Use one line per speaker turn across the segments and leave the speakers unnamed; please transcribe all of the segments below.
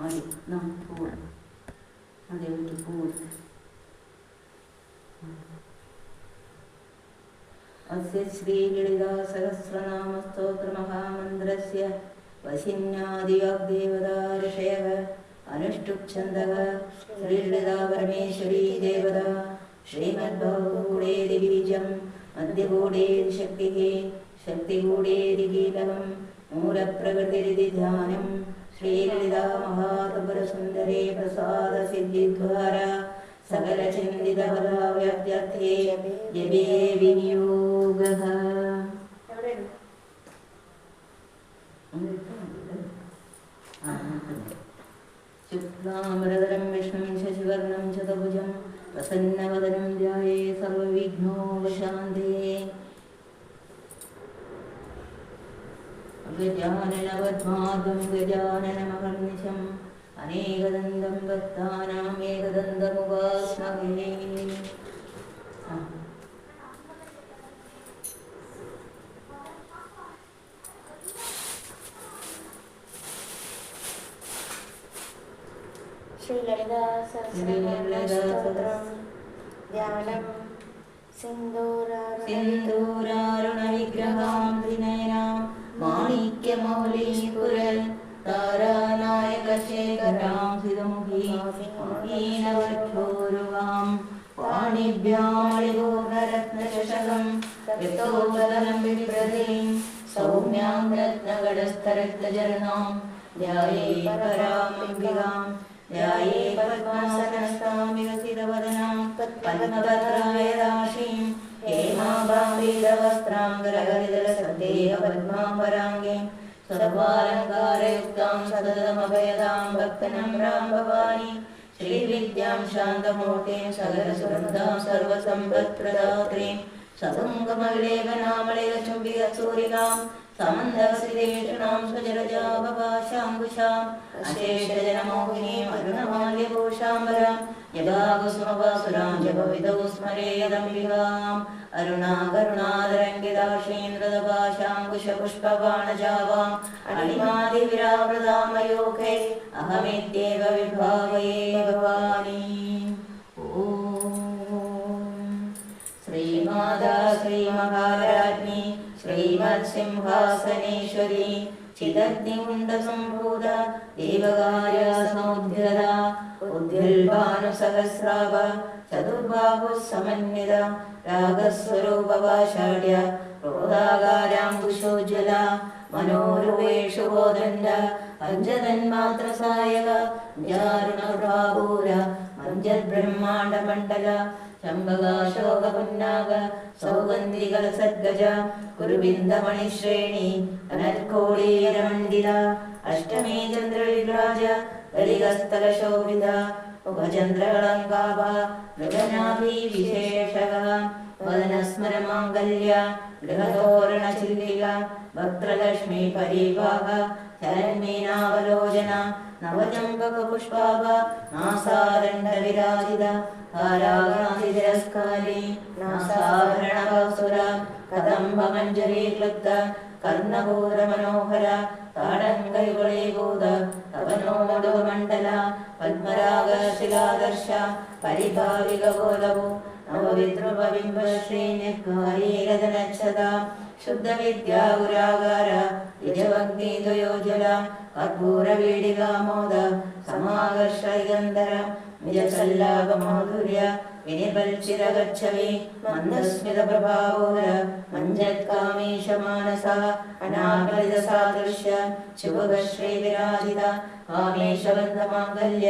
മതി പോവാം. അതേക്ക് പോവാം. अस्य श्रीललितासहस्रनामस्तोत्रमहामन्त्रस्य वशिन्यादिवाग्देवता ऋषयः अनुष्टुप्छन्दः श्रीललितापरमेश्वरी देवता श्रीमद्भवगूढेदिबीजं मध्यगूढेदिशक्तिः शक्तिगूढेदिकीलकं मूलप्रकृतिरिति ध्यानं श्रीललिता महात्रिपुरसुन्दरे प्रसादसिद्धिद्वारा सकलचिन्तितफलाव्याप्त्यर्थे जपे विनियोगः. शुक्लाम्बरधरं विष्णुं शशिवर्णं चतुर्भुजं प्रसन्नवदनं ध्यायेत् सर्वविघ्नोपशान्तये. गजाननपद्मार्गं गजाननमहर्निशम् अनेकदन्तं भक्तानामेकदन्तमुपास्महे.
श्रीललितासहस्रनामस्तोत्रं ध्यानं
सिन्दूरारुणविग्रहां त्रिनयनां माणिक्यमौलीपुरं तारानायकशेखरां सिदमुखीनवक्षोरुवां पाणिभ्यामणिपूर्णरत्नचषकं रक्तोपदनं बिभ्रतीं सौम्यां रत्नगडस्थरक्तचरणां ध्यायेत् परामम्बिकां ध्यायेत् पद्मासनस्थां विकसितवदनां पद्मपत्रायदाशीं हेमाभां पद्माम्बराङ्गीं सर्वालङ्कारयुक्तां सततमभयदां भक्तनम्रां भवानी श्रीविद्यां शान्तमूर्तिं सकलसुगन्धां सर्वसम्पत्प्रदात्रीं सतुङ्गमविलेपनामलिकचुम्बिकसूरिकां समन्दहसितेषणां स्वजलजापपाशाङ्कुशाम् अशेषजनमोहिनीम् अरुणमाल्यभूषाम्बरां यदाकुसुमवासुरां जपविदौ स्मरेयदम्बिकाम् अरुणाकरुणादरङ्गिताक्षीन्द्रदपाशाङ्कुशपुष्पबाणजावाम् अणिमादिविरावृतां मयूखे अहमित्येव विभावये भवानी. श्रीमाता श्रीमहाराज्ञी श्रीमत्सिंहासनेश्वरी चिदग्निकुण्डसम्भूता देवकार्यासमुद्यता उद्भिल्भानुसहस्राभ चतुर्बाहुः समन्विता रागस्वरूपपाषाढ्या क्रोधाकाराङ्कुशोज्ज्वला मनोरुवेषु गोदण्ड पञ्चतन्मात्रसायक जारुणप्रभापूर मञ्जद्ब्रह्माण्डमण्डल चम्बकाशोकपुन्नाग सौगन्धिकलसद्गज कुरुबिन्दमणिश्रेणी अनर्कोडीरमण्डिला अष्टमी चन्द्रविराज ललितस्थलशोभिता उपचन्द्रकलङ्काभ मृगनाभिविशेषः वदनस्मरमाङ्गल्य गृहतोरणचिल्लिका वक्त्रलक्ष्मी परिवाह चरन्मीनावलोचना नवचम्पकपुष्पाभ नासादण्डविराजिता हारागाधितिरस्कारी नासाभरणवासुर कदम्बमञ्जरीक्लुप्त कर्णपूरमनोहर ताडङ्गयुगलीभूत तवनोमण्डल पद्मरागशिलादर्श परिभाविकगोलभु नवविद्रुपबिम्बश्रीनिर्घारीरजनच्छदा शुद्धविद्यागुरागार निजभक्तिद्वयोज्वल कर्पूरवीडिकामोद समाकर्षयगन्धर निजसल्लापमाधुर्य विनिपल्चिरगच्छवि मन्दस्मितप्रभावोर मञ्जत्कामेशमानसा अनाकलितसादृश्य शुभगश्रीविराजिता कामेशबन्धमाङ्गल्य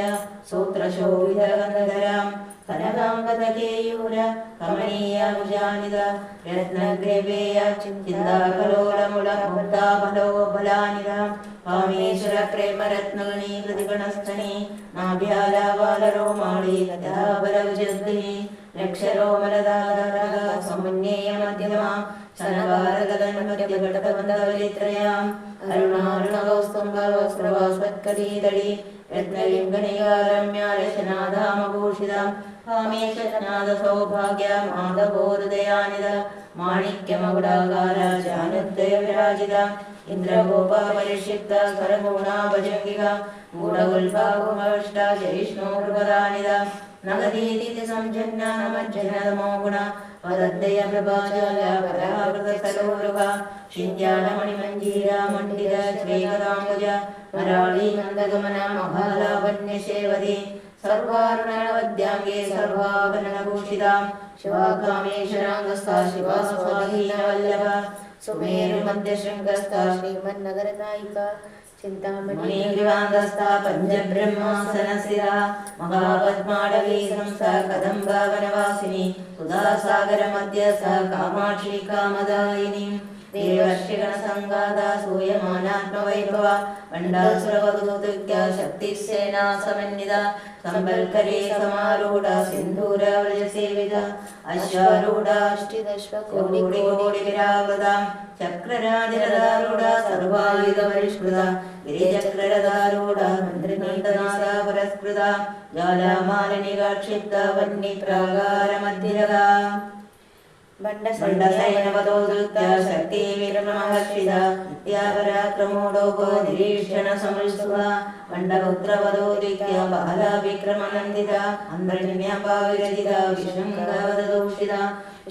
सूत्रशोभितगन्धरां कनकाम्बतकेयूर कमनीयामुजानित रत्नग्रेवेय चिन्ताकलोलमुलमुक्ताफलोबलानिता कामेश्वर प्रेमरत्नगणी प्रतिगणस्थनी नाभ्यालाबालरोमाळी कथाबलविजद्धिनी लक्षरोमलदाधारः समुन्नेयमध्यमा शनवारगलन्मध्यघटबन्धवलित्रयाम् अरुणारुणकौस्तुम्भवस्त्रवास्वत्कटीतडी रत्नलिङ्गनिगारम्यारशनाधामभूषितां कामेशनादसौभाग्य माधवोदयानिद माणिक्यमकुडाकार जानुद्दयविराजिता इन्द्रगोपापरिक्षिप्ता स्वरगुणाभजङ्गिका गूढगुल्फाकुमष्टाशैष्णोर्वदानिद नगदीति संजन्य नमज्जनमो गुण पदद्वय प्रभाजाला परावृतसरोरुह शिञ्जालमणिमञ्जीरा मण्डित श्रीकराम्बुज मराळी मन्दगमन महालावण्यसेवदे सर्वारुणवद्यांगे सर्वाभरणभूषितां शिवाकामेश्वराङ्गस्था शिवा स्वाधीनवल्लभ सुमेरुमध्यशृङ्गस्था
श्रीमन्नगरनायिका चिन्तामणि
ग्रीवाङ्गस्था पञ्चब्रह्मासनशिरा महापद्माडवी संस्था कदम्बावनवासिनी सुधासागरमध्यस्था कामाक्षी कामदायिनी देवर्षिगणसङ्गादा सूयमानात्मवैभव पण्डासुरवधूतुक्या शक्तिसेना समन्विता सम्बल्करे समारूढा सिन्धूरव्रजसेविता अश्वारूढा अष्टिदश्वकोटिविरावृता चक्रराजरदारूढा सर्वायुधपरिष्कृता गिरिचक्ररदारूढा मन्त्रिनन्दनादा पुरस्कृता ज्वालामालिनिगाक्षिप्ता वह्निप्रागारमध्यरगा बण्डसैनवदोदृत्या शक्तिविक्रमहर्षिता नित्यापराक्रमोडोपो निरीक्षणसमृत्सुहा बण्डपुत्रवदोदित्या बालाविक्रमनन्दिता अन्धन्यापाविरजिता विष्णुङ्गावदूषिता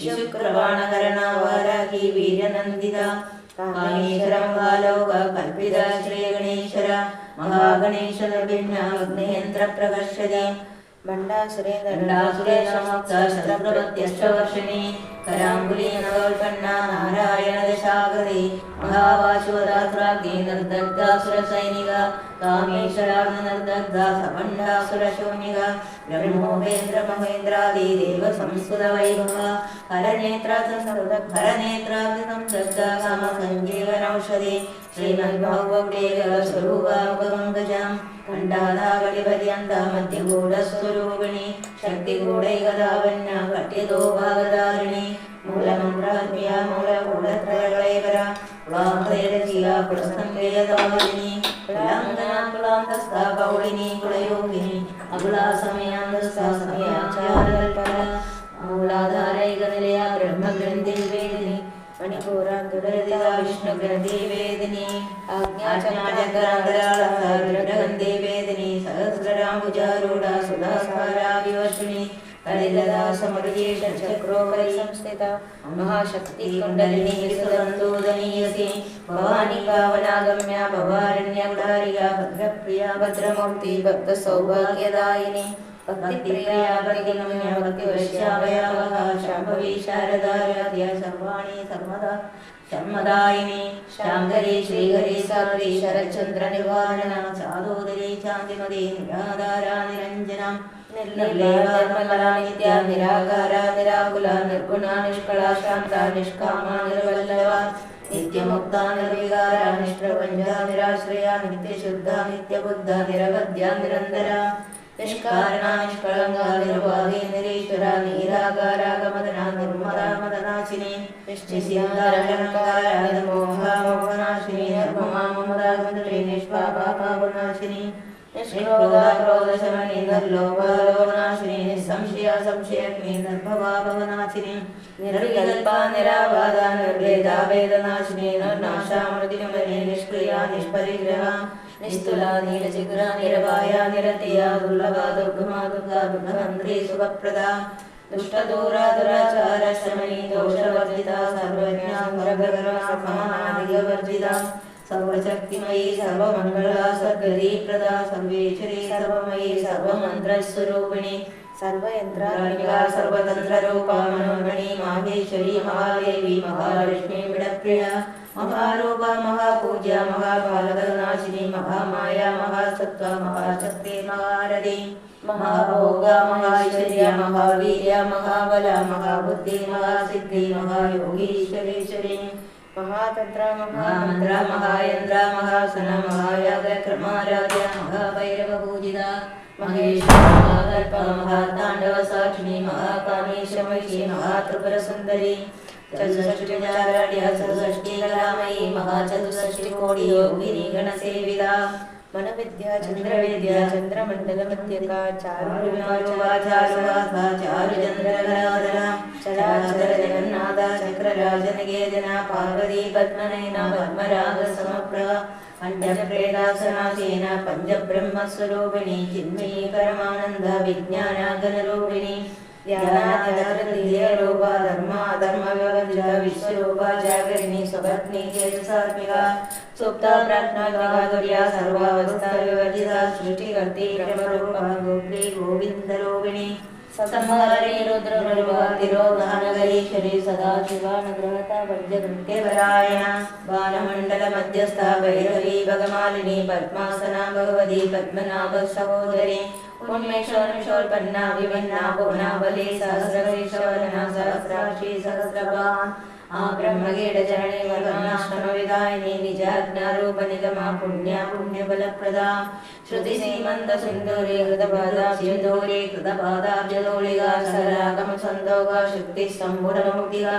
शुक्रबाणकरणा वाराही वीर्यनन्दिता कामेश्वरं वालोका कल्पिता श्रीगणेश्वर महागणेशभिन्ना अग्नियन्त्रप्रकर्षते शस्त्रप्रत्यक्षवर्षिणी कराङ्गुलीनगोल्पन्ना नारायणदशागरे महावाशुवदात्राग्नि निर्दग्धासुरसैनिका कामेश्वरार्धनिर्दग्धा सपण्डासुरशून्यका ब्रह्मोपेन्द्रमहेन्द्रादि देवसंस्कृतवैभव हरनेत्राब्धिसंसद्धा कामसञ्जीवनौषधि श्रीमद्भगवद्वेगस्वरूपामुखपङ्कजम् खण्डाधावलिपर्यन्ता मध्यगूढस्वरूपिणी शक्तिगूढैकदावन्या कट्यतो भागधारिणी मूलमन्त्रात्म्या मूलगूढत्रयकलैकरा कुलाङ्गैरचिया कुलस्तम्भेयदावलिनी कुलाङ्गना कुलान्तस्था कौलिनी कुलयोगिनी अकुलासमयान्तस्था समयाचारकल्पना मूलाधारैकनिलया ब्रह्मग्रन्थिवेदिनी मणिपूराङ्गुरदिता विष्णुग्रन्थिवेदिनी आज्ञाचक्रान्तराळगन्धिवेदिनी सहस्रराम्बुजारूढा सुधास्कारा विवर्षिणी कलिलदा समरुजेशचक्रोपरि संस्थिता महाशक्ति कुण्डलिनी सुरन्दोदनीयसी भवानी पावनागम्या भवारण्यगुडारिका भद्रप्रिया भद्रमूर्ति भक्तसौभाग्यदायिनी भक्तिप्रिया भक्तिगम्या भक्तिवश्यावयावहा शाम्भवी शारदाराध्या सर्वाणि सर्वदायिनी शाङ्करी श्रीहरि साध्वी शरच्चन्द्र निवारणा साधोदरी शान्तिमती निराधारा निरञ्जना निर्लेवा नित्या निराकारा निराकुला निर्गुणा निष्कला शान्ता निष्कामा निर्वल्लभा नित्यमुक्ता निर्विकारा निष्प्रपञ्चा निराश्रया नित्यशुद्धा नित्यबुद्धा निरवध्या निरन्तरा निष्कारणा निष्कळङ्का निर्वादी निरीश्वरा निराकारा गमदना निर्मला मदनाशिनी निश्चितारहङ्कारा निर्मोहा मोहनाशिनी निर्ममा ममदा गन्धुरी निष्पापा पापनाशिनी निष्क्रोधा क्रोधशमनी निर्लोभा लोभनाशिनी निस्संशया संशयग्नि निर्भवा भवनाशिनी निर्विकल्पा निराबाधा निर्भेदा वेदनाशिनी निर्नाशा मृत्युमयी निष्क्रिया निष्परिग्रहा निस्तुला नीलचिग्रा निरवाया निरतिया दुर्लभा दुर्गमा दुर्गा दुर्गन्ध्री सुखप्रदा दुष्टदूरा दुराचार शमनी दोषवर्जिता सर्वज्ञा सर्वगर्वा समानादिवर्जिता सर्वशक्तिमयी सर्वमङ्गला सर्गदीप्रदा सर्वेश्वरी सर्वमयी सर्वमन्त्रस्वरूपिणी सर्वयन्त्रात्मिका सर्वतन्त्ररूपा मनोमणि माहेश्वरी महादेवी महालक्ष्मी विडप्रिया महारूपा महापूज्या महाभारतनाशिनी महामाया महासत्त्वा महाशक्ति महारथी महाभोगा महाऐश्वर्या महावीर्या महाबला महाबुद्धि महासिद्धि महायोगीश्वरेश्वरी महातन्त्र महामन्त्र महायन्त्र महासन महायागक्रमाराध्या महाभैरवपूजिता महेश्वरी महाकल्प महाताण्डवसाक्षिणी महाकामेशमयी महात्रिपुरसुन्दरी चतुष्षष्टिचारण्या चतुष्षष्टिकलामयी महाचतुष्षष्टिकोटि योगिनी गणसेविता मनविद्या चन्द्रविद्या चन्द्रमण्डलमध्यका चारुवाचा चारुचन्द्रकलाधरा चराचर जगन्नाथा चक्रराजनकेतना पार्वती पद्मनयना पद्मरागसमप्रभा पञ्चप्रेदासनासेन पञ्चब्रह्मस्वरूपिणी चिन्मयी परमानन्द विज्ञानागनरूपिणी ध्यानाद्यारूपा धर्माधर्मव्यवस्थिता विश्वरूपा जागरिणी स्वपत्नी तेजसात्मिका सुप्ता प्राज्ञात्मिका तुर्या सर्वावस्था विवर्जिता सृष्टिकर्त्री ब्रह्मरूपा गोप्री गोविन्दरूपिणी संहारिणी रुद्ररूपा तिरोधानगरीश्वरी सदाशिवानुग्रहता वज्रकृत्यपरायणा बाणमण्डलमध्यस्था भैरवी भगमालिनी पद्मासना भगवती पद्मनाभ सहोदरी उन्मेषोन्मेषोत्पन्ना विभिन्ना भुवनावली सहस्रवेशवदना सहस्राक्षी सहस्रपान् ब्रह्मगीडचरणी वर्णाश्रमविदायिनी निजाज्ञारूपनिगमा पुण्या पुण्यबलप्रदा श्रुतिसीमन्तसिन्धूरी कृतपादाब्जदोरी कृतपादाब्जदोलिका सकलागमसन्दोगा शक्तिस्सम्भुरमुक्तिका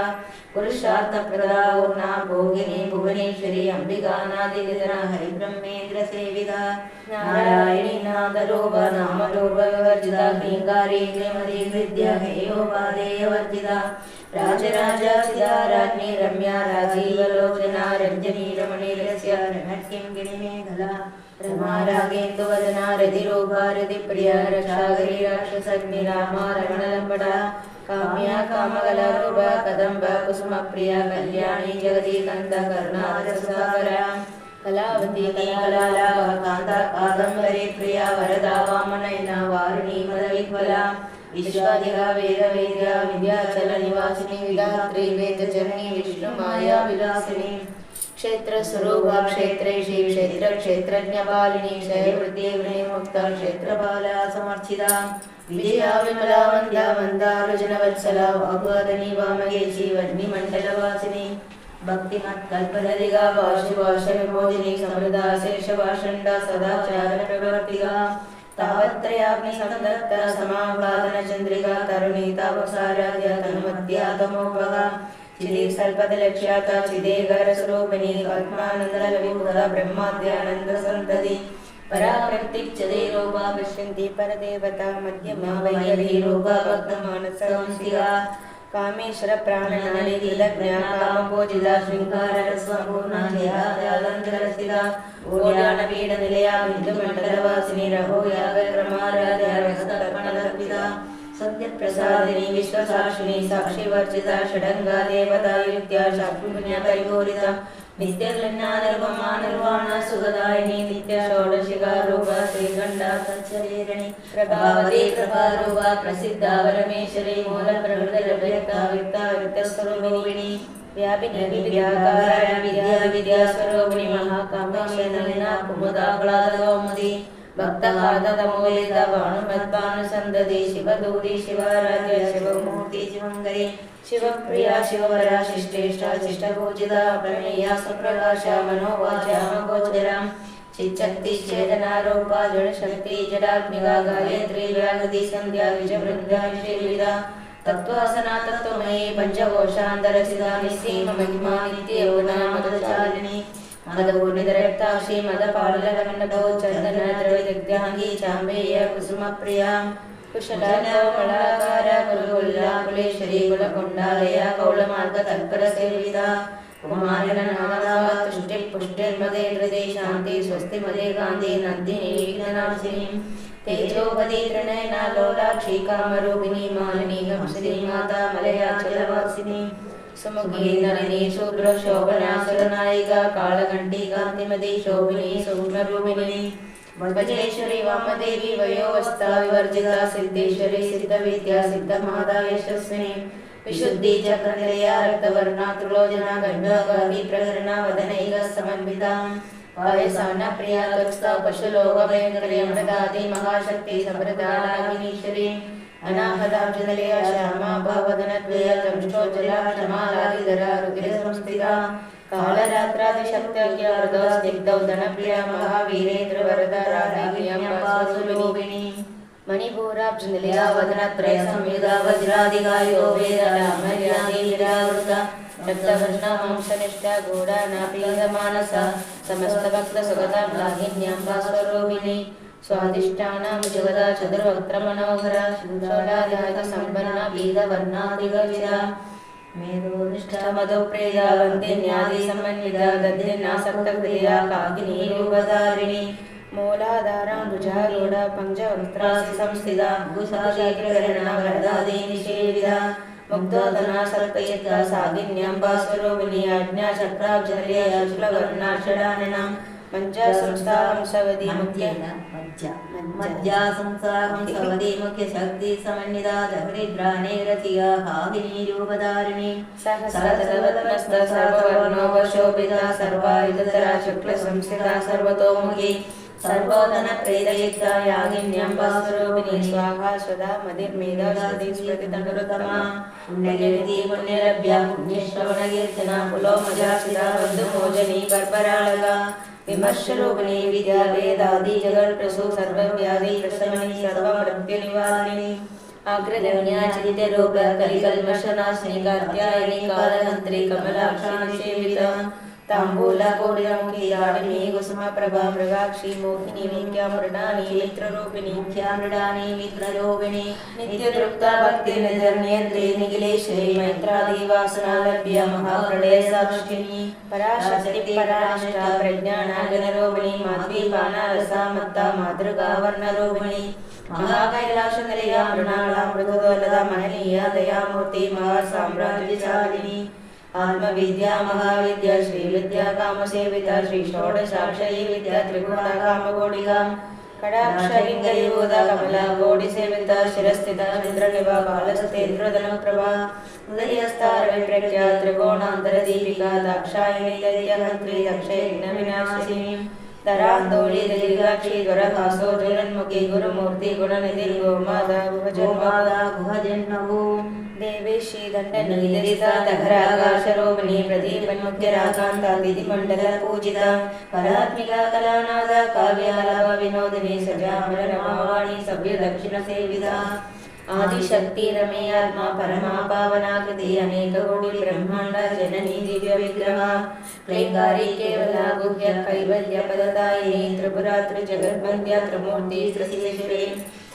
पुरुषार्थप्रदा ऊर्णा भोगिनी भुवनेश्वरी अम्बिकानादिनिधना हरिब्रह्मेन्द्रसेविता नारायणी नादरूप नामरूप विवर्जिता ह्रीङ्गारी श्रीमती हृद्या हेयोपादेयवर्जिता राजराजासिता राज्ञी रम्या राजीवलोचना रञ्जनी रमणीरस्य रणट्किं गिरिमेखला रमा रागेन्दुवदना रतिरूपा रतिप्रिया रक्षागरी राक्षसग्नि रामा रमणलम्बटा काम्या कामकलारूपा कदम्बा कुसुमप्रिया कल्याणी जगती कन्द करुणारससागरा कलावती कलाला कान्ता कादम्बरी प्रिया वरदा वामनयना वारुणी मदविह्वला विश्वाधिका वेदवेद्या विद्याचल निवासिनी विधात्री वेदजननी विष्णुमाया विलासिनी क्षेत्र स्वरूपा क्षेत्रेशी क्षेत्र क्षेत्रज्ञपालिनी क्षयवृद्धि मुक्ता क्षेत्रपाला समर्थिता विजया विमला वन्द्या वन्दारुजनवत्सला वाग्वादनी वामकेशी वह्निमण्डलवासिनी भक्तिमत्कल्पलतिका वाशिवाशविमोदिनी समृदा शेषवाषण्डा सदाचारप्रवर्तिका तावत्रयाग्निसंदत्ता समाह्लादनचन्द्रिका तरुणी तापसाराध्या तन्मध्या तमोपगा चिदीसल्पदलक्ष्याता चिदेगरस्वरूपिणी पद्मानन्दलविभुधा ब्रह्माद्यानन्दसन्तति पराप्रत्यक्षदेरूपा पश्यन्ति परदेवता मध्यमा वैखरी रूपा भक्तमानसंस्थिता कामेश्वर प्राणनाडी कृतज्ञा कामपूजिता शृङ्गाररसपूर्णा जयालङ्कृता ओड्यानपीडनिलया बिन्दुमण्डलवासिनी रघोयागक्रमाराध्या रसतर्पणलर्पिता सत्यप्रसादिनी विश्वसाक्षिणी साक्षिवर्जिता षडङ्गा देवता युक्त्या शाक्पुण्यपरिपूरिता नित्यज्ञानरूपमा निर्वाणा सुखदायिनी नित्य षोडशिका रूपा श्रीगण्डा सच्चरीरिणी प्रभावती कृपारूपा प्रसिद्धा परमेश्वरी मूलप्रकृतिरव्यक्ता व्यक्ता व्यक्तस्वरूपिणी व्यापिनी विद्याकारण विद्या विद्यास्वरूपिणी महाकामेश्वरी नलिना कुमुदाह्लादकौमुदी भक्तहादतमोलिता भानुमद्भानुसन्दति शिवदूती शिवाराध्या शिवमूर्ति शिवङ्करी शिवप्रिया शिववरा शिष्टेष्टा शिष्टपूजिता प्रणेया सुप्रकाशा मनोवाचा गोचरा चिच्चक्तिश्चेतनारूपा जडशक्ति जडात्मिका गायत्री व्याहृति सन्ध्या विजवृन्दा विषेविदा तत्त्वासना तत्त्वमयी पञ्चकोशान्तरसिता निस्सीममहिमा नित्ययौवना मदचालिनी मदपूर्णितरक्ताक्षी मदपालकमण्डपो चन्दनद्रविदग्धाङ्गी चाम्बेय कुसुमप्रिया कुशलकोमलाकार कुलकुल्ला कुलेश्वरी कुलकुण्डालया कौलमार्गतत्परसेविता कुमारिणनामदा तुष्टिपुष्टिर्मदे हृदे शान्ति स्वस्तिमदे गान्धी नन्दिनी विघ्ननाशिनी तेजोपदी त्रिनयना लोलाक्षी कामरूपिणी मालिनी कंसिनी माता मलयाचलवासिनी सुमुखी नलिनी शुभ्रशोभना सुरनायिका कालकण्ठी कान्तिमती शोभिनी सूक्ष्मरूपिणी वज्रेश्वरी वामदेवी वयोवस्था विवर्जिता सिद्धेश्वरी सिद्धविद्या सिद्धमाता यशस्विनी विशुद्धि चक्रनिलया रक्तवर्णा त्रिलोचना गण्डगागी प्रकरणा वदनैका समन्विता वायसाना प्रिया त्वक्स्था पशुलोकभयङ्करी अमृतादि महाशक्ति समृद्धानागिनीश्वरी अनाहताब्जनिलया श्यामा भवदनद्वया तंष्टोज्जला क्षमालादिधरा रुधिरसंस्थिता कालरात्रादिशक्त्या हृदस्निग्धौ धनप्रिया महावीरेन्द्रवरदा राधागिन्याम्बासुरूपिणी मणिपूराब्जनिलया वदनत्रय संयुधा वज्रादिगायो वेदलामर्यादिविरावृता रक्तवर्णा वंशनिष्ठा घोड़ा नापीतमानसा समस्तभक्तसुगता लाहिन्याम्बास्वरूपिणी स्वादिष्टानां जगदा चतुर्वक्त्रमनोहरा शूलादिहतसम्पन्ना पीतवर्णादिगविदा मेरुनिष्ठमदो प्रेदा वन्दिन्यादि समन्विता दद्दिन्नासक्तहृदया काकिनीरूपधारिणी मूलाधाराम्बुजारूढा पञ्चवक्त्रासि संस्थिता भूषाशीकरणा वरदादि निषेविता मुग्धोदना सर्पयिता सागिन्याम्बास्वरूपिणी आज्ञाचक्राब्जनिलया शुक्लवर्णा षडाननां मज्जा संस्थाहं सवதி मज्जा संस्थाहं सवதி मुख्य शक्ति समन्विता दहरिद्राणे रतिया काकिनी रूपधारिणी सहस्रदलवत्नस्थ सर्ववर्णोपशोभिता सर्वायुधतरा शुक्ल संस्थिता सर्वतोमुखी सर्वोदन प्रेरयुक्ता यागिन्याम्बास्वरूपिणी स्वाहा स्वधा मदिर्मेधा श्रुति स्मृतितनुरुत्तमा पुण्यकीर्ति पुण्यलभ्या पुण्यश्रवणकीर्तना पुलोमजासिता बन्धुमोचनी बर्बराळगा विमर्शरूपिणी विद्या वेदादि जगत्प्रसू सर्वव्याधि प्रशमनी सर्वमृत्युनिवारिणी आग्रगण्या चित्तरूप कलिकल्मषनाशिनी कात्यायनी कालहन्त्री कमलाक्षी सेविता ताम्बूलकोटिमुखी दाडिनी कुसुमप्रभा मृगाक्षी मोहिनी विद्यामृडानी मित्ररूपिणी मुख्यामृडानी मित्ररूपिणी नित्यतृप्ता भक्तिनिधर्नियन्त्री निखिलेश्वरी मैत्रादिवासनालभ्य महाप्रलय साक्षिणी पराशक्ति परानिष्ठा प्रज्ञानागनरूपिणी माध्वीपानारसा मत्ता मातृकावर्णरूपिणी महाकैलासनिलया मृणाला मृदुदोलदा महनीया दयामूर्ति महासाम्राज्यचारिणी आत्मविद्या महाविद्या श्रीविद्या कामसेविता श्री षोडशाक्षरी विद्या त्रिगुणा कामकोटिका कटाक्षलिंगयुता कमला कोटिसेविता शिरस्थिता चंद्रनिभा बालसतेन्द्रधनप्रभा उदयस्तारविप्रख्या त्रिकोणान्तरदीपिका दाक्षायणी दैत्यहन्त्री दक्षयज्ञविनाशिनी धरान्दोली दीर्घाक्षी द्वरहासो ज्वलन्मुखी गुरुमूर्ति गुणनिधि गोमाता गुहजन्मभू देवेशी दण्डनीलरिता दहराकाशरोपिणी प्रदीपन्मुख्यराकान्ता विधिमण्डल पूजिता कलात्मिका कलानादा काव्यालाप विनोदिनी सजामरमावाणी सव्यदक्षिणसेविता आदिशक्ति रमेयात्मा परमा पावनाकृति अनेककोटि ब्रह्मांड जननी दिव्य विग्रह क्लैंगारी केवला गुह्य कैवल्य पददायिनी त्रिपुरा त्रिजगद्वन्द्या त्रिमूर्ति त्रिशिवेश्वरी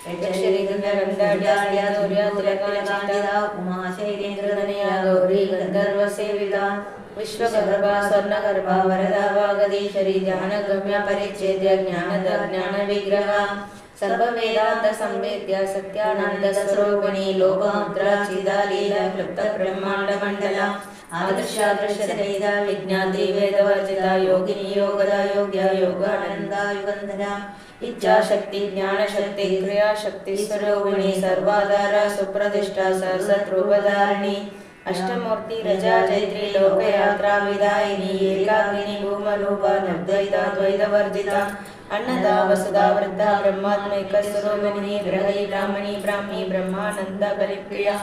यक्षरी गंधर्वंदाढ्या सूर्या तिलकांचिता उमा शैलेन्द्रधनया गौरी गंधर्व सेविता विश्वगर्भा स्वर्णगर्भा वरदा वागदीश्वरी ध्यानगम्य परिच्छेद्य ज्ञान विग्रह सर्ववेदांत संवेद्य सत्यानंद स्वरूपिणी लोकमुद्रा चिदालीला क्लुप्त ब्रह्मांड मंडला आदर्शादर्शरहिता विज्ञात्री वेदवर्जिता योगिनी योगदा योग्या योगानंदा युगंधरा इच्छाशक्ति ज्ञानशक्ति क्रियाशक्ति स्वरूपिणी सर्वाधारा सुप्रतिष्ठा सरसत्रूपधारिणी अष्टमूर्ति रजा चैत्री लोकयात्रा विदायिनी एकाग्नि भूमरूपा निर्द्वैता द्वैतवर्जिता अन्नदा वसुधा वृद्धा ब्रह्मात्मिक स्वरूपिणी ग्रही ब्राह्मणी ब्राह्मी ब्रह्मानंद परिप्रिया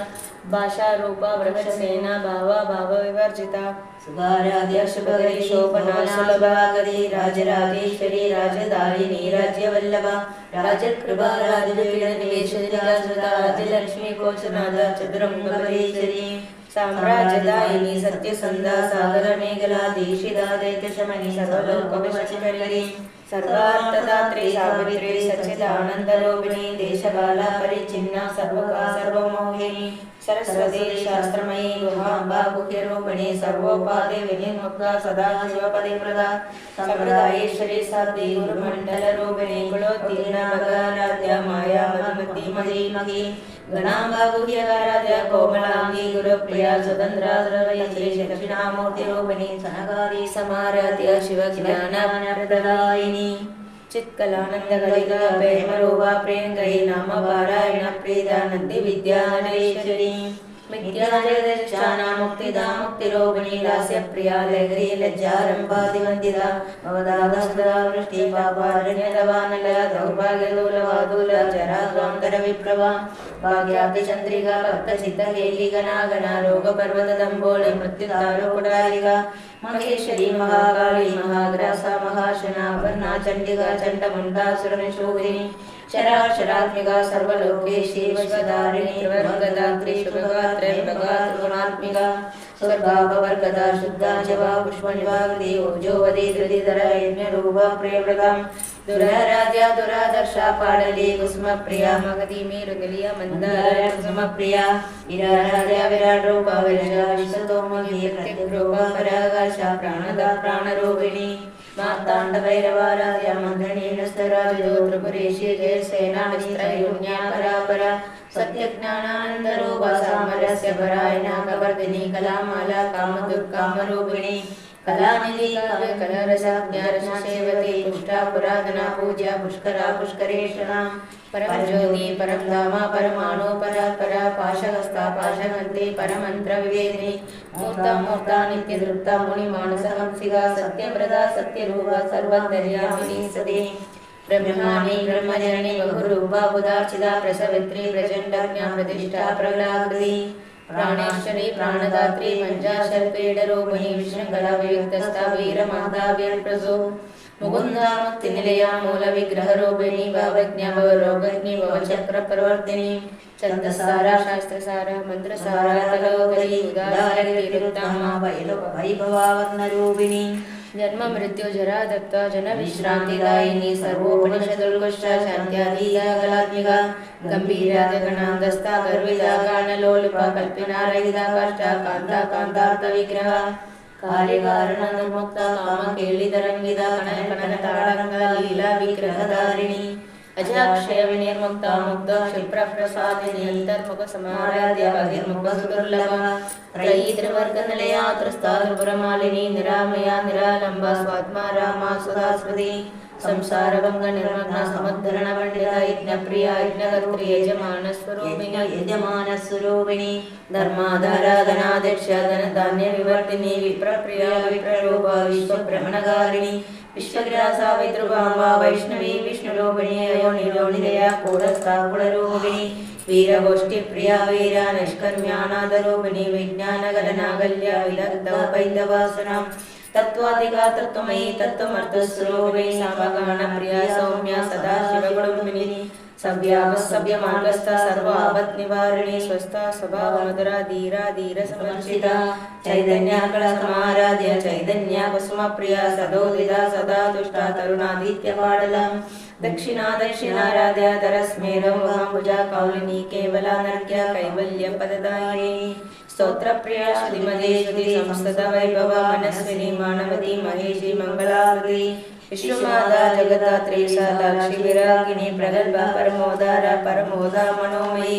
भाषा रूपा बृहत्सेना भावा भाव विवर्जिता सुगाराध्य शुभगरी शोभना सुलभागरी राजराजेश्वरी राजदायिनी राज्यवल्लभा राजकृपा राजपीडनिवेशनी राजलक्ष्मी कोचनादा चतुरंगपरीश्वरी साम्राज्यदायिनी सत्यसंधा सागर मेघला दीक्षिता दैत्यशमनी सर्वलोकविशकरी सर्वार्थदात्री सावित्री सच्चिदानंदरूपिणी देशबाला परिचिन्ना सर्वका सर्वमोहिनी सरस्वती शास्त्रमयी गुहाम्बा गुह्यरूपिणी सर्वोपाधि विनिर्मुक्ता सदा शिवपतिप्रदा संप्रदायेश्वरी साध्वी गुरुमण्डलरूपिणी कुलोत्तीर्णा भगाराध्या माया मधुमती गणाम्बा गुह्यकाराध्या कोमलांगी गुरुप्रिया स्वतंत्रा द्रवयत्री दक्षिणामूर्तिरूपिणी सनकादी समाराध्या शिवज्ञानप्रदायिनी चित्कलानंदगलिका प्रेमरूपा प्रियंकरी नाम पारायण प्रीता नंदी विद्याधरेश्वरी विद्याधरेश्वरी मुक्तिदा मुक्तिरूपिणी लास्य प्रिया लहरी लज्जारंभादिवंदिता अवदादा सदा वृष्टि पापारण्यदवानला दौर्भाग्यदूलवादूला जराद्वांतर विप्रभा भाग्याब्धि चंद्रिका भक्त चित्त हेली गणा रोग पर्वत दंबोले मृत्युदारुकुडारिका महेश्वरी महाकाली महाग्रासा महाशना वर्णा चंडिका चंडमुंडासुरनिशूदिनी शराक्षरात्मिका सर्वलोकेशी विश्वधारिणी त्रिवर्गदात्री शुभगात्रे त्रिगुणात्मिका स्वर्गापवर्गदा शुद्धा च वा पुष्पनिवाकृति ओजोवति धृतिधर यज्ञरूपा प्रियव्रतां दुराराध्या दुरादर्शा पाडली कुसुमप्रिया मगधी मेरुदलिया मंदार कुसुमप्रिया विराराध्या विराटरूपा विरजा विश्वतोमुखी प्रत्यग्रूपा परागाशा प्राणदा प्राणरूपिणी माताण्डभैरवाराध्या मन्त्रणीनस्तराजो त्रिपुरेशी जयसेनानिस्त्रैगुण्या परापरा सत्यज्ञानानन्दरूपा सामरस्य परायणा कवर्धिनी कलामाला कामदुर्कामरूपिणी कलानिधि काव्य कलारसाज्ञारससेवती पुष्टा पुरातना पूज्या पुष्करा पुष्करेशना परमज्योति परमधामा परमाणु परात्परा पाशहस्ता पाशहन्त्री परमन्त्रविवेदिनी मूर्ता मूर्ता नित्यदृप्ता मुनिमानसहंसिका सत्यव्रता सत्यरूपा सर्वन्तर्यामिनी सती ब्रह्माणि ब्रह्मजननी बहुरूपा बुधार्चिता प्रसवित्री प्रचण्डज्ञा प्रतिष्ठा प्रगलाकृति प्राणेश्वरी प्राणदात्री पंचाशत्पीडरूपिणी विष्णुकला विविक्तस्था वीरमाताव्यप्रसो मुकुन्दा मुक्तिनिलया मूलविग्रहरूपिणी भवज्ञा भवरोगज्ञी भवचक्रप्रवर्तिनी छन्दसारा शास्त्रसारा मन्त्रसारा तलोदरी उदारकीर्तिरुत्तमा वैभवावर्णरूपिणी जन्म मृत्यु जरा दत्ता जन विश्रांतिदायिनी सर्वोपनिषदुल्कुष्ठा शान्त्यादीया कलात्मिका गंभीरा गणांगस्था गर्विदा गानलोलुपा कल्पिना रहिता काष्ठा कांता कांतार्थ विग्रह कार्यकारण निर्मुक्ता काम केलितरंगिता कणन कणन ताड़ंग लीला विग्रहधारिणी अजाक्षय विनिर्मुक्ता मुक्त क्षिप्र प्रसादिनी अंतर्मुख समाराध्य बहिर्मुख सुदुर्लभा त्रयी त्रिवर्ग निलया त्रस्ता त्रिपुरमालिनी निरामया निरालंबा स्वात्मा रामा सुधास्पति संसार भंग निर्मग्न समुद्धरण पंडिता यज्ञ प्रिया यज्ञकर्त्री यजमान स्वरूपिणी धर्माधाराधनाध्यक्ष धन धान्य विवर्तिनी विप्र प्रिया विप्ररूपा विश्व भ्रमणकारिणी विश्वग्रासा विद्रुभामा वैष्णवी विष्णुरूपिणी अयोनिरोनिदया कूढस्था कुलरूपिणी वीरगोष्ठी प्रिया वीरा निष्कर्म्यानादरूपिणी विज्ञानगलनागल्या विदग्धोपैतवासना तत्त्वाधिका तत्त्वमयी तत्त्वमर्थस्वरूपिणी सामगान प्रिया सौम्या सदा शिवकुटुम्बिनी सभ्यमार्गस्था सर्वापत् निवारिणी स्वस्था स्वभाव मधुरा धीरा धीर समर्चिता चैतन्याकला समाराध्य चैतन्या कुसुम प्रिया सदोदिता सदा तुष्टा तरुणादित्य पाडला दक्षिणा दक्षिणाराध्या तरस्मेरं वहाम्बुजा कौलिनी केवला नर्क्या कैवल्य पददायिनी स्तोत्र प्रिया श्रीमती श्रुति संस्कृत वैभव मनस्विनी मानवती महेशी मंगलाकृति विश्वमाता जगदात्री साक्षी विरागिनी प्रगल्भा परमोदारा परमोदा मनोमयी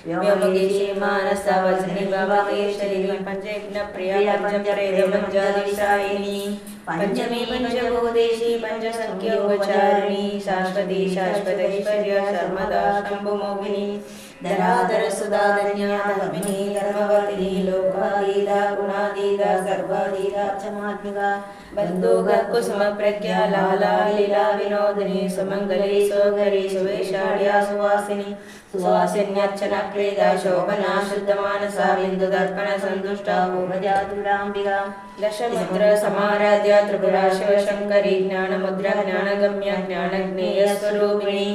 व्योमकेशी मानसा वज्रिणी भावकेशरी पंचयज्ञ प्रिया पंचप्रेद पंचादिशायिनी पंचमी पंचभूतेशी पंचसंख्योपचारिणी शाश्वती शाश्वतैश्वर्य शर्मदा शंभुमोहिनी धराधर सुधाधन्या धर्मिणी धर्मवर्तिनी लोकातीता गुणातीता सर्वातीता क्षमात्मिका बंधुक कुसुम प्रज्ञा लाला लीला विनोदिनी सुमंगली सुकरी सुवेशाढ्या सुवासिनी सुवासिन्यर्चना क्रीडा शोभना शुद्ध मानसा बिंदु दर्पण संतुष्टा पूर्वजातुरांबिका दशमुद्र समाराध्या त्रिपुरा शिवशंकरी ज्ञानमुद्रा ज्ञानगम्य ज्ञानज्ञेय स्वरूपिणी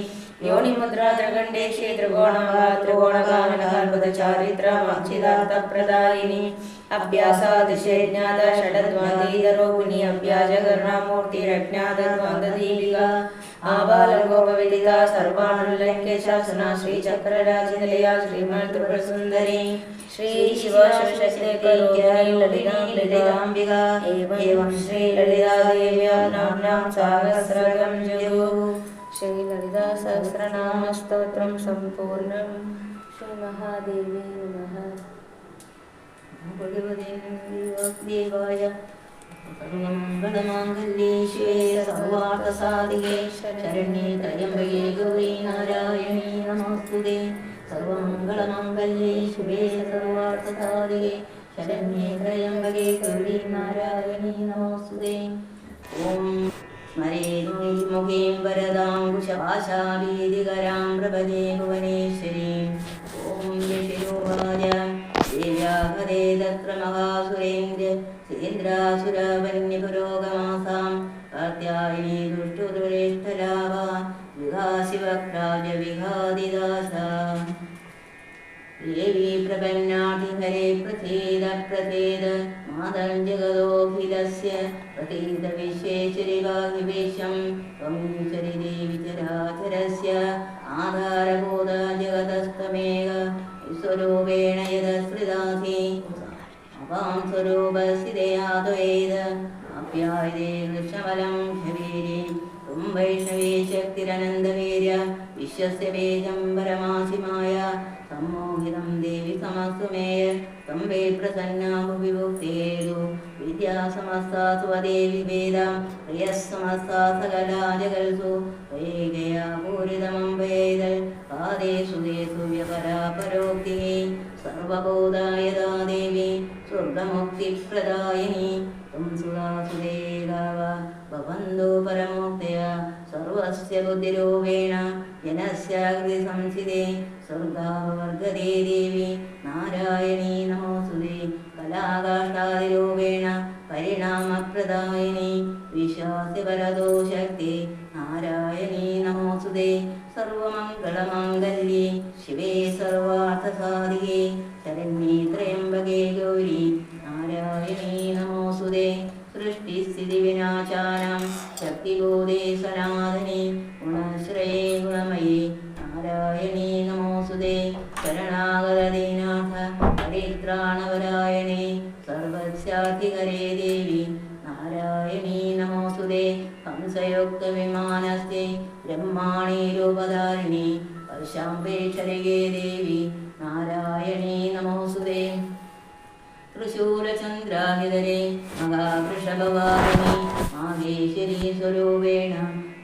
योनि मुद्रा त्रिगंडेशी त्रिकोणांगा त्रिकोणगानकार्बुद चारित्र वांछितार्थ प्रदायिनी अभ्यासादिशे ज्ञात षडद्वादीतरूपिणी अभ्याजकरुणामूर्ति रज्ञातद्वाददीपिका आबालगोपविदिता सर्वानुल्लङ्घ्य शासना श्रीचक्रराजनिलया श्रीमत्त्रिपुरसुन्दरी श्री शिव शिवशक्तिकरूपिणी ललिताम्बिका एवं श्री ललिता देव्याः नाम्नां सहस्रकं जगुः श्री ललिता सहस्रनाम स्तोत्रं संपूर्णं श्री महादेवी नमः भगवते देवाय सर्वमङ्गलमाङ्गल्ये शिवे सर्वार्थसाधिके शरण्ये त्र्यम्बके गौरी नारायणी नमोस्तुते सर्वमङ्गलमाङ्गल्ये शिवे सर्वार्थसाधिके शरण्ये त्र्यम्बके गौरी नारायणी नमोस्तुते ॐ स्मरेन्मुखीं वरदाङ्कुशपाशाभीतिकरां प्रपदे भुवनेश्वरीं ॐ यशिरोवाय देव्याहरे तत्र महासुरेन्द्र सेन्द्रासुरवन्यपुरोगमासां कात्यायनी दुष्टुदुरेष्ठलाभा विघाशिवक्राव्य विघादिदासा
देवी प्रपन्नाधिहरे प्रथेद प्रथेद मातं जगदोऽखिलस्य प्रथेद विश्वेश्वरिवाहिवेशं त्वं चरि देवि चराचरस्य आधारभूता जगतस्तमेव स्वरूपेण यदस्मृतासि अपां स्वरूपस्थितया त्वयेद आप्यायते कृष्णबलं शरीरे त्वं वैष्णवी शक्तिरनन्दवीर्य विश्वस्य बीजं परमासि माया सम्मोहितं देवि समस्तुमेय तं वे प्रसन्ना भुविभुक्तेषु विद्या समस्ता स्वदेवि वेदां प्रियः समस्ता सकला जगल्सु त्वयैकया पूरितमं वेदल् पादेषु देषु व्यपरा परोक्तिः सर्वबोधा यदा देवी स्वर्गमुक्तिप्रदायिनी त्वं सुधासुदे गाव भवन्तो परमोक्तया सर्वस्य बुद्धिरूपेण जनस्य हृदिसंस्थिते स्वर्गावर्गदे देवी नारायणी नमोऽस्तुते कलाकाष्ठादिरूपेण परिणामप्रदायिनी विश्वास्य परतो शक्ति नारायणी नमोऽस्तुते सर्वमङ्गलमाङ्गल्ये शिवे सर्वार्थसाधिके शरण्ये त्र्यम्बके गौरी नारायणी नमोऽस्तुते सृष्टिस्थितिविनाशानां शक्तिबोधे सनातने गुणश्रये गुणमये नारायणी नमोऽस्तुते शरणागतदीनाथ परित्राणपरायणे सर्वस्याधिकरे देवी नारायणी नमोऽस्तुते हंसयुक्तविमानस्ते ब्रह्माणि रूपधारिणी वर्षाम्बेक्षरिगे देवी नारायणी नमोऽस्तुते त्रिशूलचन्द्राहिधरे महावृषभवाहिनी माहेश्वरी स्वरूपेण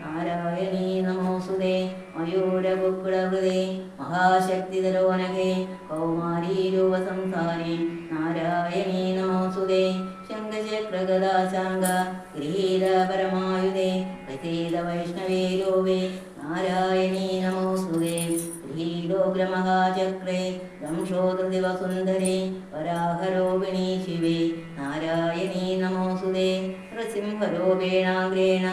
नारायणी नमोऽस्तुते मयूरकुक्कुटहृदे महाशक्तिधरोनघे कौमारीरूपसंसारे नारायणी नमोऽस्तुते शङ्खचक्रगदाशाङ्ग गृहीतपरमायुधे प्रसीदवैष्णवे रूपे नारायणी नमोऽस्तुते गृहीलोग्रमहाचक्रे दंशोदृदिवसुन्दरे वराहरोपिणी शिवे नारायणी नमोऽस्तुते नृसिंहरूपेणाग्रेण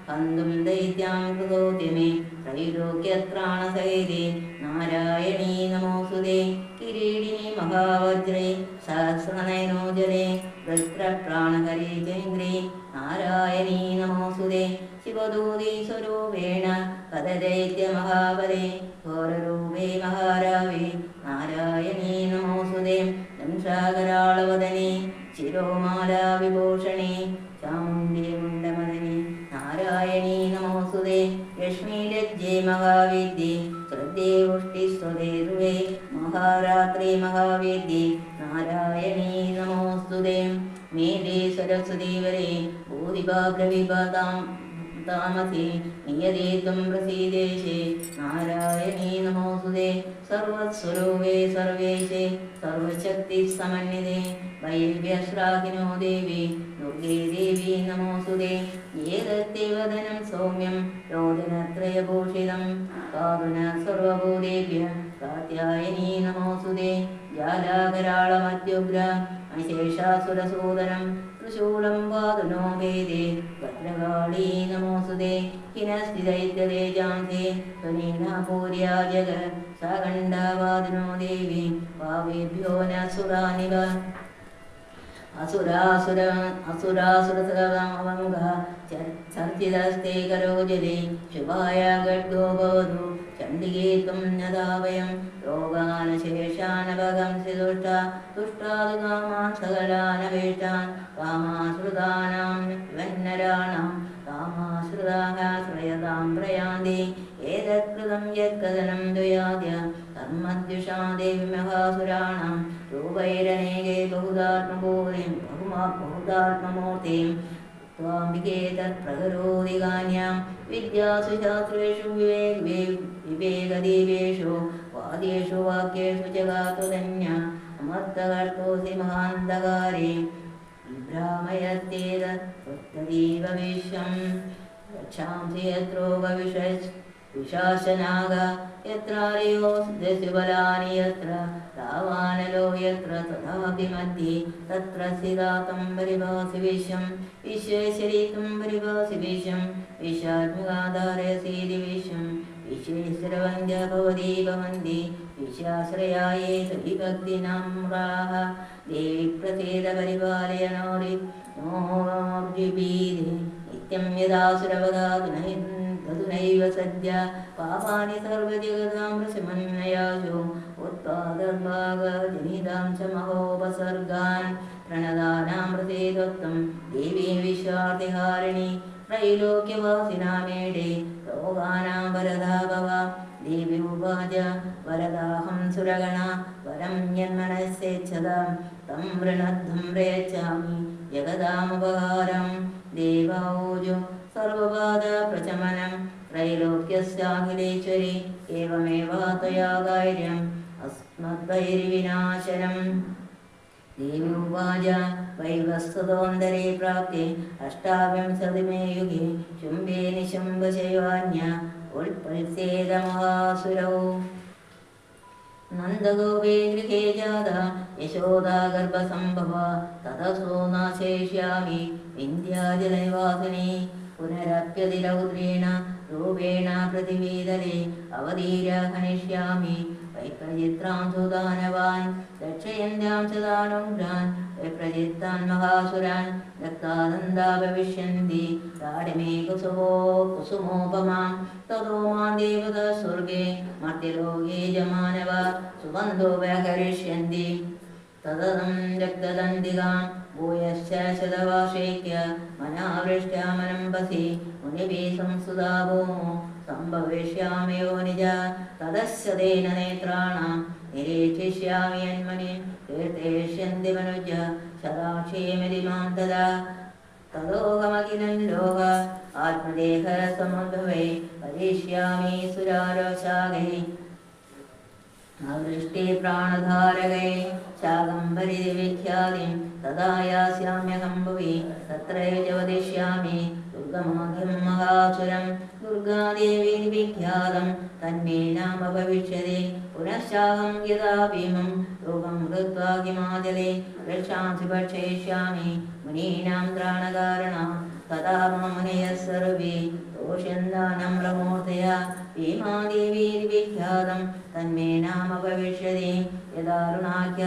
हन्तुं दैत्यां कृतोद्यमे त्रैलोक्यत्राणसहिते नारायणी नमोऽस्तुते किरीटिनी महावज्रे सहस्रनयनोजले वृत्रप्राणहरे चन्द्रे नारायणी नमोऽस्तुते शिवदूती स्वरूपेण कददैत्यमहाबले घोररूपे महारावे नारायणी नमोऽस्तुते दंशाकराळवदने शिरोमालाविभूषणे चामुण्डे मुण्डमदने नारायणी नमोऽस्तुते लक्ष्मीलज्जे महाविद्ये श्रद्धे पुष्टिस्वदे ध्रुवे महारात्रे महाविद्ये नारायणी नमोऽस्तुते मेधे सरस्वतीवरे भूरिभाब्रविभातां तामसि नियते त्वं प्रसीदेशे नारायणी नमोऽस्तुते सर्वस्वरूपे सर्वेशे सर्वशक्तिसमन्विते वैभ्यश्राकिनो देवी दुर्गे देवी नमोऽस्तुते एतद्देवदनं सौम्यं योजनत्रयभूषितं पादुन सर्वभूतेभ्यः कात्यायनी नमोऽस्तुते जालाकराळमत्युग्र अशेषासुरसूदनं त्रिशूलं पादुनो वेदे भद्रकाली नमोऽस्तुते हिनस्थितैत्यतेजांसे त्वनेनापूर्या जगत् सागण्डावादिनो देवी पावेभ्यो न सुरानिव असुरासुरसर्वमङ्गः चर्चितस्ते करोजले शुभाय गड्गो भवतु चण्डिके त्वं नदाभयं रोगानशेषानभगंसि तुष्टादुकामान् सकलानभीष्टान् कामाश्रुतानां वन्नराणां कामाश्रुताः श्रयतां प्रयान्ति एतत्कृतं यत्कथनं द्वयाद्य कर्मद्युषा देवी महासुराणां रूपैरनेके बहुधात्ममूर्तिं त्वाम्बिके तत्प्रकरोदिगान्यां विद्यासु शास्त्रेषु विवेकदीपेषु वादेषु वाक्येषु च गातुधन्या अमर्थकर्तोऽसि महान्तकारे विभ्रामयत्येतत्तदेव विश्वं गच्छांसि यत्रोगविशासनाग यत्रारयो दस्युबलानि यत्र रावानलो यत्र तथापि मध्ये तत्र स्थितातं परिभासि विश्वं विश्वेश्वरी त्वं परिभासि विश्वं विश्वात्मकाधारयसीति विश्वं വിശ്വേശ്വരവന്ദ്യ ഭവതി ഭവന്തി വിശ്വാശ്രയായേ വിഭക്തിനമ്രാഹ ദേവി പ്രസീദ പരിപാലയ നോർജിബീതി നിത്യം യഥാസുരവധാതുനൈവ സദ്യ പാപാനി സർവജഗതാം പ്രശമന്മയാശോ ഉത്പാദർഭാഗജനിതാം ച മഹോപസർഗാൻ പ്രണദാനാം പ്രസീദത്വം ദേവീ വിശ്വാർത്തിഹാരിണി ത്രൈലോക്യവാസിനാമേടേ ലോകാനാം വരദാ ഭവ ദേവി ഉവാച വരദാഹം സുരഗണ വരം യന്മനസ്സേച്ഛതാം തം വൃണദ്ധം പ്രയച്ഛാമി ജഗതാമുപകാരം ദേവോജു സർവപാദ പ്രചമനം ത്രൈലോക്യസ്യാഖിലേശ്വരി ഏവമേവ ത്വയാ കാര്യം അസ്മദ്വൈരിവിനാശനം ദേവി ഉവാച വൈവസ്തുതോന്തരേ പ്രാപ്തേ അഷ്ടാവിംശതിമേ യുഗേ ശുംഭേ നിശുംഭശൈവാന്യ ഉൽപത്സേതമഹാസുരൗ നന്ദഗോപേ ഗൃഹേ ജാത യശോദാ ഗർഭസംഭവ തതസോ നാശയിഷ്യാമി വിന്ധ്യാചലനിവാസിനി പുനരപ്യതിരൗദ്രേണ രൂപേണ പൃഥിവീതലേ അവതീര ഖനിഷ്യാമി വൈപ്രചിത്രാം സുദാനവാൻ ദക്ഷയന്ത്യാം സദാനുഗ്രാൻ വൈപ്രചിത്താൻ മഹാസുരാൻ ദത്താനന്ദാ ഭവിഷ്യന്തി താടിമേ കുസുമോപമാം തതോ മാം ദേവത സ്വർഗേ മർത്യലോകേ ജമാനവ സുബന്ധോ വ്യാഹരിഷ്യന്തി തദം രക്തദന്തികാം ഭൂയശ്ച ശതവാർഷേക്യ മനാവൃഷ്ട്യാമനംബസി മുനിഭി സംസുതാ ഭൂമോ സംഭവിഷ്യാമയോ നിജ തദശ്ചതേന നേത്രാണാം നിരീക്ഷിഷ്യാമി യന്മനി കീർത്തേഷ്യന്തി മനുജ ശതാക്ഷേമിതി മാം തദാ തദോഹമഖിലം ലോക ആത്മദേഹ സമുദ്ഭവേ പരീക്ഷ്യാമി സുരാരോശാഖൈ അവൃഷ്ടി പ്രാണധാരകൈ ശാകംഭരി വിഖ്യാതിം തദാ യാസ്യാമ്യഹം ഭുവി തത്രൈവ വദിഷ്യാമി ദുർഗമാഖ്യം മഹാസുരം ദുർഗാദേവി വിഖ്യാതം തന്മേ നാമ ഭവിഷ്യതി പുനശ്ചാഹം യഥാ ഭീമം രൂപം കൃത്വാ ഹിമാചലേ രക്ഷാംസി ഭക്ഷയിഷ്യാമി മുനീനാം ത്രാണകാരണാം തഥാ മുനയഃ സർവേ തോഷ്യന്താനം പ്രമൂർത്തയാ ഭീമാദേവി വിഖ്യാതം തന്മേ നാമ ഭവിഷ്യതി യദാരുണാഖ്യ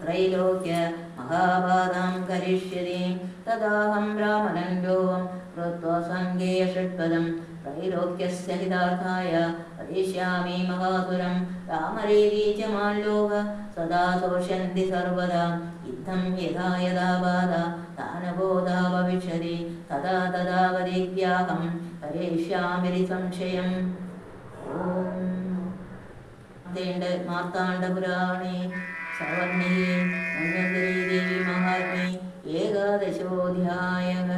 ത്രൈലോക്യ മഹാപാദാം കരിഷ്യതി തദാഹം ബ്രാഹ്മണൻ ലോകം കൃത്വാ സംഘേയ ഷഡ്പദം ത്രൈലോക്യസ്യ ഹിതാർത്ഥായ വദിഷ്യാമി മഹാസുരം രാമരീതി ച മാല്ലോക സദാ ശോഷ്യന്തി സർവദാ യുദ്ധം യഥാ യഥാ ബാധ താനബോധാ ഭവിഷ്യതി തഥാ തഥാ വദിവ്യാഹം കരയിഷ്യാമി സംശയം. ഓം മാർത്താണ്ഡപുരാണേ സവർണികേ മന്വന്തരീ ദേവി മഹാത്മ്യേ ഏകാദശോऽധ്യായഃ.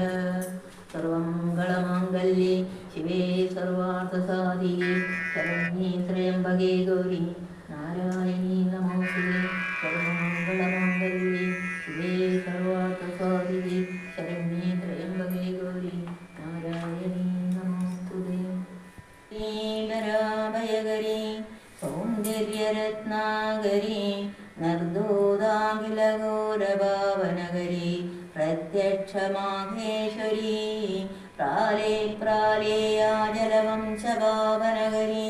സർവമംഗളമാംഗല്യേ ശിവേ സർവാർത്ഥസാധികേ ശരണ്യേ ത്രയംബകേ ഗൗരി നാരായണീ നമോസ്തുതേ. സർവമംഗളമാംഗല്യേ ശിവേ സർവാർത്ഥസാധികേ ശരണ്യേ ത്രയംബകേ ഗൗരി നാരായണീ നമോസ്തുതേ. ഭയകരീ സൗന്ദര്യരത്നാകരീ നർദോദാഖിലഘോരഭാവനകരീ പ്രത്യക്ഷമാഹേശ്വരീ പ്രാലേ പ്രാലേയാജലവംശഭാവനകരീ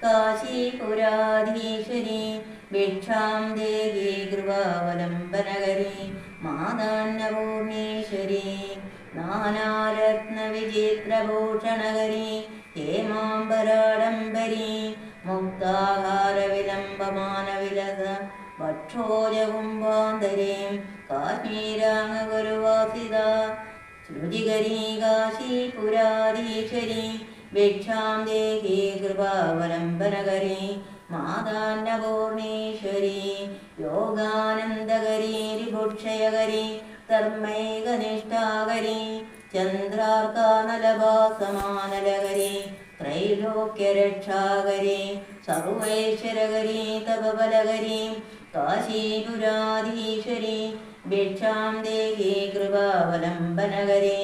കാശീപുരാധീശ്വരീ ഭിക്ഷാം ദേഹി കൃപാവലംബനകരീ മാതാന്നപൂർണേശ്വരീ നാനാരത്നവിചിത്രഭൂഷണകരീ ഹേമാംബരാഡംബരീ മുക്താഹാരവിലംബമാനവിലസ ഭക്ഷോജകുംഭാന്തരീ കാശ്മീരാംഗഗുരുവാസിത ശ്രുതികരീ കാശീപുരാധീശ്വരീ ഭിക്ഷാം ദേഹി കൃപാവലംബനകരീ മാതാന്നപൂർണേശ്വരീ യോഗാനന്ദകരീ രിഭുക്ഷയകരീ ധർമ്മൈകനിഷ്ഠാകരീ ചന്ദ്രാർക്കാനലഭാസമാനലകരീ ത്രൈലോക്യരക്ഷാകരീ സർവൈശ്വരകരീ തപബലകരീ കാശീപുരാധീശ്വരീ ഭിക്ഷാം ദേഹി കൃപാവലംബനകരീ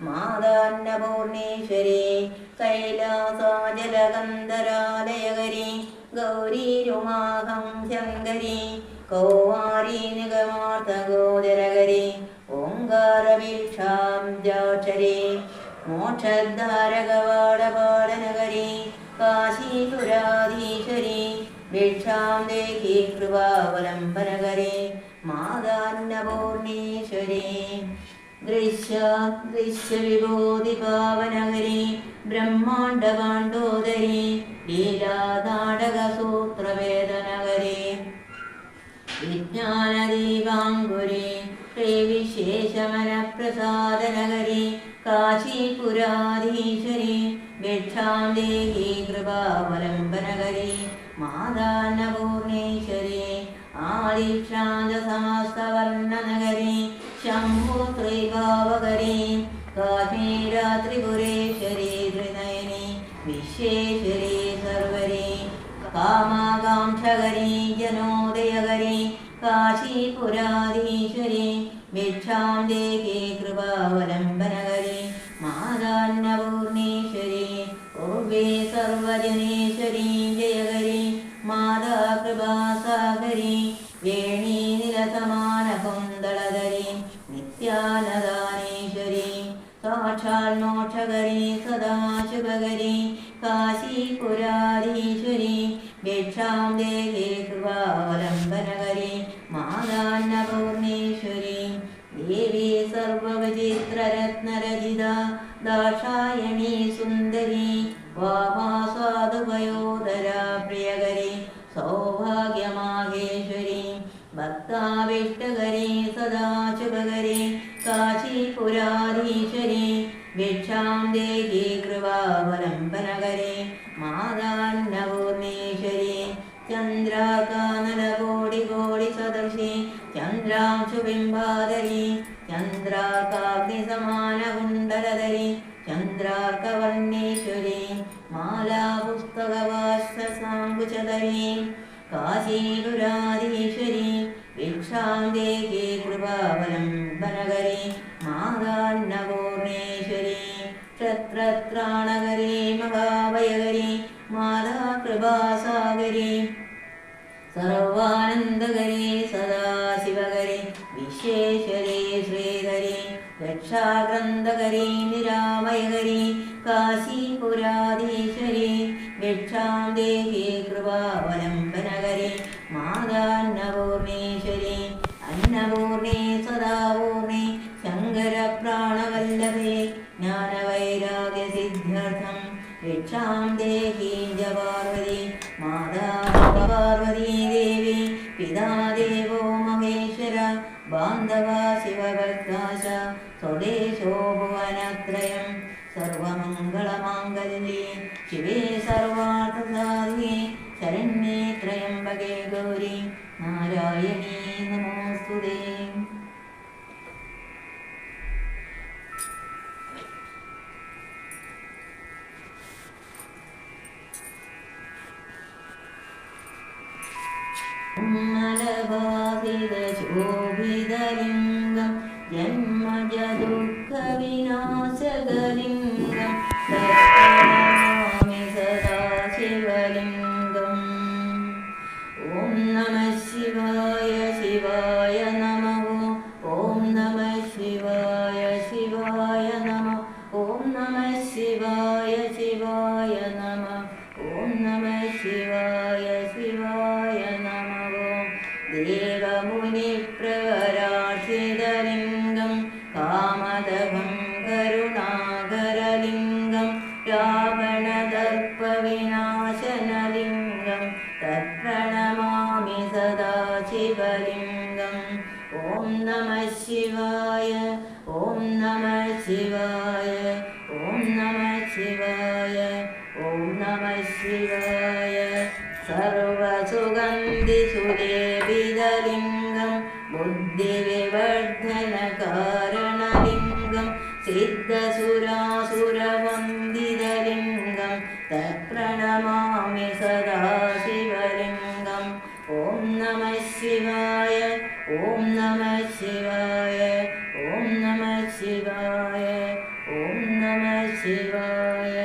മാതാന്നപൂർണേശ്വരീ കൈലാസാജലകന്ധരാലയകരീ ഗൗരീരുമാഹം ശങ്കരീ കൗമാരീ നിഗമാർത്ഥഗോചരകരീ ഓംകാരവീക്ഷാം ജാക്ഷരീ മോക്ഷദ്ധാരകവാടപാടനകരീ കാശീപുരാധീശ്വരി ഭിക്ഷാം ദേഹി കൃപാവലംബനകരേ മാതാന്നപൂർണേശ്വരി ദൃശ്യവിഭൂതിപാവനകരി ബ്രഹ്മാണ്ഡപാണ്ഡോദരി ലീലാനാടകസൂത്രവേദനകരി വിജ്ഞാനദീപാങ്കുരി ശ്രീവിശേഷമനപ്രസാദനകരി കാശീപുരാധീശ്വരി ഭിക്ഷാം ദേഹി കൃപാവലംബനകരി മാതാന്നപൂർണേശ്വരി ആദിക്ഷാന്തസമസ്തവർണ്ണനഗരി ശംഭുത്രിഭാവകരി കാശ്മീരാത്രിപുരേശ്വരി ത്രിനയനി വിശ്വേശ്വരി സർവരി കാമാകാംക്ഷകരി ജനോദയകരി കാശീപുരാധീശ്വരി ഭിക്ഷാം ദേഹി കൃപാവലംബനകരി മാതാന്നപൂർണേശ്വരി ഉർവേ സർവജനേശ്വരി ജയകരി മാതാ കൃപാസാഗരി വേണീ നിലസമാനകുന്തളധരി നിത്യാനദാനേശ്വരി സാക്ഷാൽ മോക്ഷകരി സദാശുഭകരി കാശീപുരാധീശ്വരി ഭിക്ഷാം ദേഹി കൃപാവലംബനകരി മാതാന്നപൂർണേശ്വരി ദേവി സർവവിചിത്രരത്നരചിത ദാക്ഷായണീ സുന്ദരി വാമാസാധുപയോധരാ പ്രിയകരി സൗഭാഗ്യമാഹേശ്വരി ഭക്താവിഷ്ടകരി സദാശുഭകരി കാശീപുരാധീശ്വരി ഭിക്ഷാം ദേഹി കൃപാവലംബനകരി മാതാന്നപൂർണേശ്വരി ചന്ദ്രാകാനലകോടി സദർശി ചന്ദ്രാംശുബിംബാധരി ചന്ദ്രാകാഗ്നിസമാനകുണ്ടലധരി ചന്ദ്രാർക്കവർണേശ്വരി മാലാപുസ്തകവാസസാങ്കുചധരി കാശീപുരാധീശ്വരി ഭിക്ഷാം ദേഹി കൃപാവലംബനകരി മാതാന്നപൂർണേശ്വരി ക്ഷത്രത്രാണകരി മഹാഭയകരി മാതാ കൃപാസാഗരി സർവാനന്ദകരി സദാശിവകരി വിശ്വേശ്വരി ശ്രീധരി രക്ഷാഗ്രന്ഥകരി നിരാമയകരി കാശീപുരാധീശ്വരി ഭിക്ഷാം ദേഹി കൃപാവലംബനകരി മാതാന്നപൂർണേശ്വരി അന്നപൂർണേ സദാപൂർണേ ശങ്കരപ്രാണവല്ലഭേ ജ്ഞാനവൈരാഗ്യസിദ്ധ്യർത്ഥം ഭിക്ഷാം ദേഹി പാർവതി മാതാ പാർവതീ ദേവി പിതാ ദേവോ മഹേശ്വര ബാന്ധവാ ശിവഭക്താശ സ്വദേശോ ഭുവനത്രയം സർവമംഗളമാംഗല്യേ ശിവേ സർവാർത്ഥസാധികേ ശരണ്യേ ത്രയംബകേ ഗൗരി നാരായണീ നമോസ്തുതേ. ശോഭിതലിംഗം ജന്മജദുഃഖവിനാശകലിംഗം സദാശിവലിംഗം. ഓം നമഃ ശിവായ ശിവായ നമഃ. ഓം നമഃ ശിവായ ശിവായ നമഃ. ഓം നമഃ ശിവായ ശിവായ നമഃ. ഓം നമഃ ശിവായ ശിവായ നമഃ. ദേവമുനിപ്രവരാർച്ചിതലിംഗം കാമദഹം കരുണാകരലിംഗം രാവണദർപ്പവിനാശനലിംഗം തത്പ്രണമാമി സദാശിവലിംഗം. ഓം നമഃ ശിവായ. ഓം നമഃ ശിവായ. ഓം നമഃ ശിവായ. ഓം നമഃ ശിവായ. സർവസുഗന്ധിസുലേപിതലിംഗം ബുദ്ധിവിവർദ്ധനകാരണലിംഗം സിദ്ധസുരാസുരവന്ദിതലിംഗം തത്പ്രണമാമി സദാശിവലിംഗം. ഓം നമഃ ശിവായ. ഓം നമഃ ശിവായ. ഓം നമഃ ശിവായ. ഓം നമഃ ശിവായ.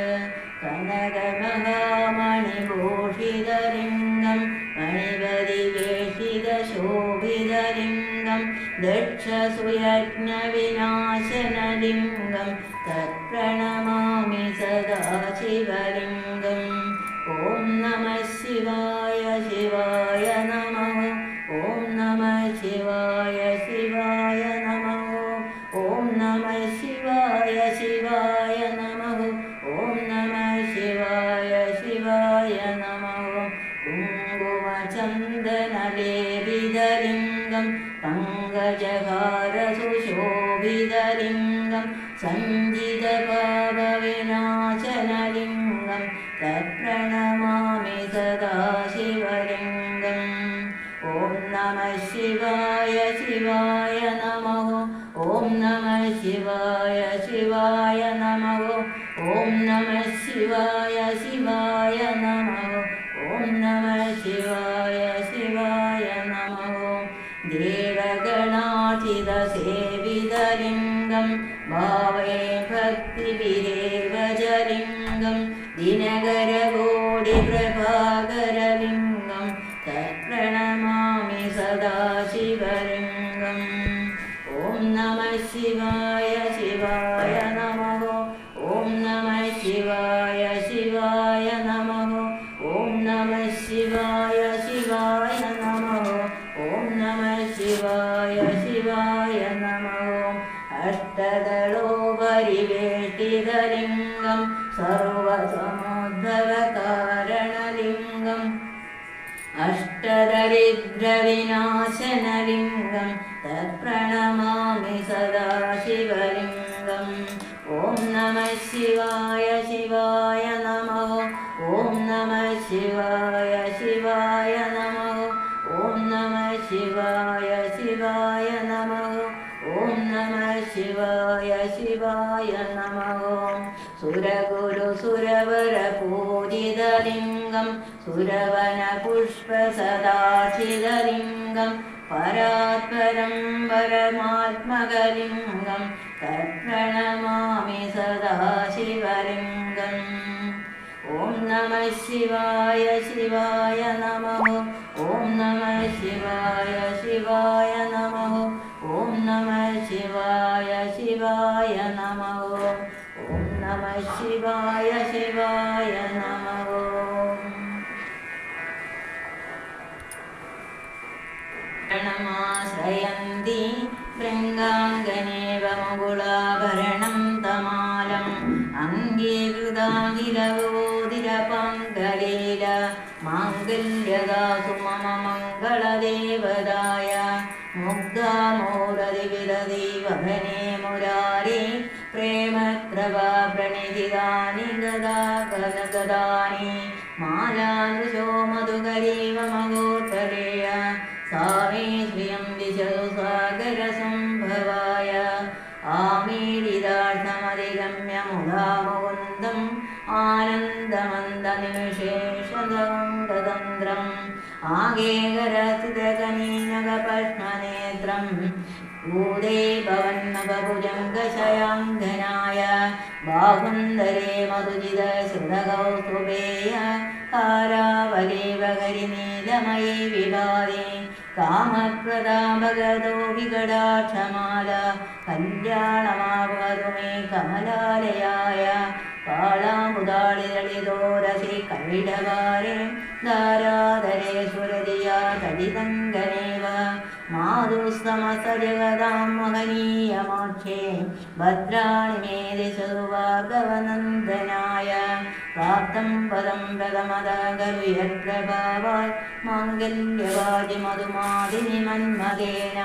കനകമഹാമണിഭൂഷിതലിംഗം മണിപതിവേഷിതശോഭിതലിംഗം ദക്ഷസുയജ്ഞവിനാശനലിംഗം തത്പ്രണമാമി സദാശിവലിംഗം. शिवाय शिवाय नमः ॐ नमः शिवाय शिवाय नमः ॐ नमः शिवाय शिवाय नमः ॐ नमः शिवाय शिवाय नमः कुङ्कुमचन्दनलेपितलिङ्गं पङ्कजहारसुशोभितलिङ्गं सञ्जितपापविनाशनलिङ्गं तत्प्रणमामि सदा शिवलिङ्गम् ॐ नमः शिवाय शिवाय नमः ॐ नमः शिवाय शिवाय नमः ॐ नमः शिवाय शिवाय नमः ॐ नमः शिवाय शिवाय नमः देवगणाचिदसेवितलिङ्गं भावे भक्तिभिरेवजलिङ्गं दिनकरकोटिप्रभाकरलिङ्गं तत्प्रणमामि सदा शिवलिङ्गम् ॐ नमः शिवाय शिवाय नमः ॐ नमः शिवाय शिवाय नमः ॐ नमः शिवाय शिवाय नमः ॐ नमः शिवाय शिवाय नमः अष्टदलोपरिवेष्टितलिङ्गं सर्वसमुद्भवकारणलिङ्गम् अष्टदरिद्रविनाशनलिङ्गं तत्प्रणमामि सदा शिवलिङ्गम् ॐ नमः शिवाय शिवाय नमः ॐ नमः शिवाय शिवाय नमः ॐ नमः शिवाय शिवाय नमः ॐ नमः शिवाय शिवाय नमः सुरगुरुसुरवरपूजितलिङ्गं सुरवनपुष्पसदाशितलिङ्गं परात्परं परमात्मकलिङ्गं तत्प्रणमामि सदा शिवलिङ्गम् ॐ नमः शिवाय शिवाय नमः ॐ नमः शिवाय शिवाय नमः ॐ नमः शिवाय शिवाय नमः ॐ नमः शिवाय शिवाय नमः प्रणमाश्रयन्ति भृङ्गाङ्गनेव मुकुलाभरणं तमालम् अङ्गीकृताखिलवोदिरपङ्कलील माङ्गल्यदासु मम मङ्गलदेवदाय मुग्धामोरदिविदधीवभने मुरारे प्रेमत्रवा प्रणिधिदानि गदा गदगदानि मालादृशो मधुकरीव मगोत्तरेय सा मे श्रियं दिशतु सागरसम्भवाय आमीडितार्थमधिगम्य मुदामुकुन्दम् आनन्दमन्दनिमेषेषदन्ततन्त्रम् आगेकरस्थितकनीनकपद्मनेत्रम् भूदे भवन्नभुजङ्गशयाङ्गनाय बाहुन्दरे मधुजितश्रुतकौस्तुभेय कारावलेव हरिनीलमयी विभादे कामप्रदा भगतो विकटाक्षमाला कल्याणमावतु मे कमलालयाय कालामुदालिदलितोरसि कविडवारे दाराधरे सुरदिया तडितङ्गनेव माधुस्तमसजगदां महनीयमोक्षे भद्राणि मे दिशतु भार्गवनन्दनाय प्राप्तं पदं प्रथमदगरुयत्प्रभावात् माङ्गल्यवाजि मधुमादिनि मन्मदेन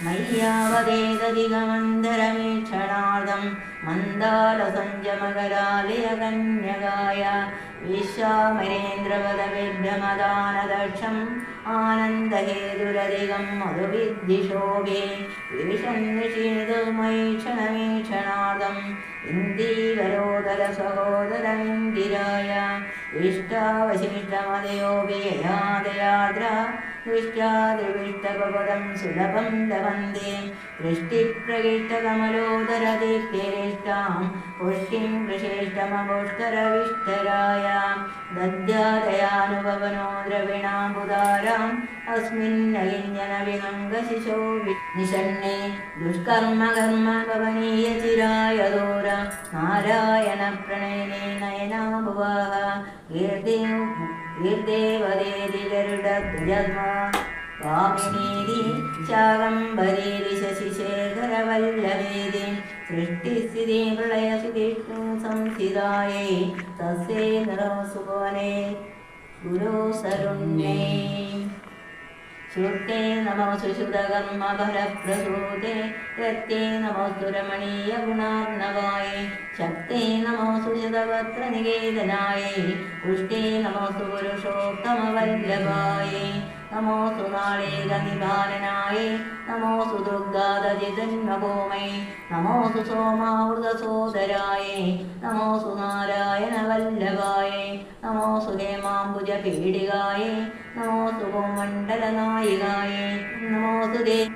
मय्यावदेतदिगमन्धरमीक्षणार्धं मन्दालसञ्जमकरालयकन्यकाय विश्वामरेन्द्रपदविभ्रमदानदक्षम् आनन्दहेतुरधिकं मधुविद्धिशोभे विषन्निषेधुमयि क्षणमीक्षणार्धम् इन्दीवरोदरसहोदरमिन्दिराय इष्टावशिष्टमदयोऽपि ययादयाद्रा दृष्ट्यादिविष्टपदं सुलभं लभन्ते दृष्टिप्रगिष्टकमलोदरदीप्तिरिष्टां पुष्टिं प्रशेष्टमपुष्करविष्टराय दद्यादयानुभवनो द्रविणाम्बुदाराम् अस्मिन्नलिञ्जनविहङ्गशिशो निषण्णे दुष्कर्म भवनीयचिराय नारायणप्रणयने नयनाभुवाः വീർദേവദേതി ഗരുഡധ്വജ വാമിനീതി ശാകംബരീതി ശശിശേഖരവല്ലഭേതി സൃഷ്ടിസ്ഥിതി പ്രളയസുവിഷ്ണു സംസ്ഥിതായേ തസ്യൈ നരോ സുഭവനേ ഗുരു സരുണ്യേ ശ്രുതേ നമോ സുശുദ്ധകർമ്മഫലപ്രസൂതേ രത്യേ നമോ സുരമണീയ ഗുണാർണവായേ ശക്തേ നമോ സുശതപത്രനികേതനായേ പുഷ്ടേ നമോ സുപുരുഷോത്തമവല്ലഭായേ നമോ സുനാളേകനിധാനനായേ നമോ സുദുർഗാദജിതന്മഭൂമൈ നമോ സുസോമാവൃതസോദരായേ നമോ സുനാരായണവല്ലഭായേ നമോ സുഹേമാംബുജപീഡികായേ നമോ സുഭൂമണ്ഡലനായികായേ നമോ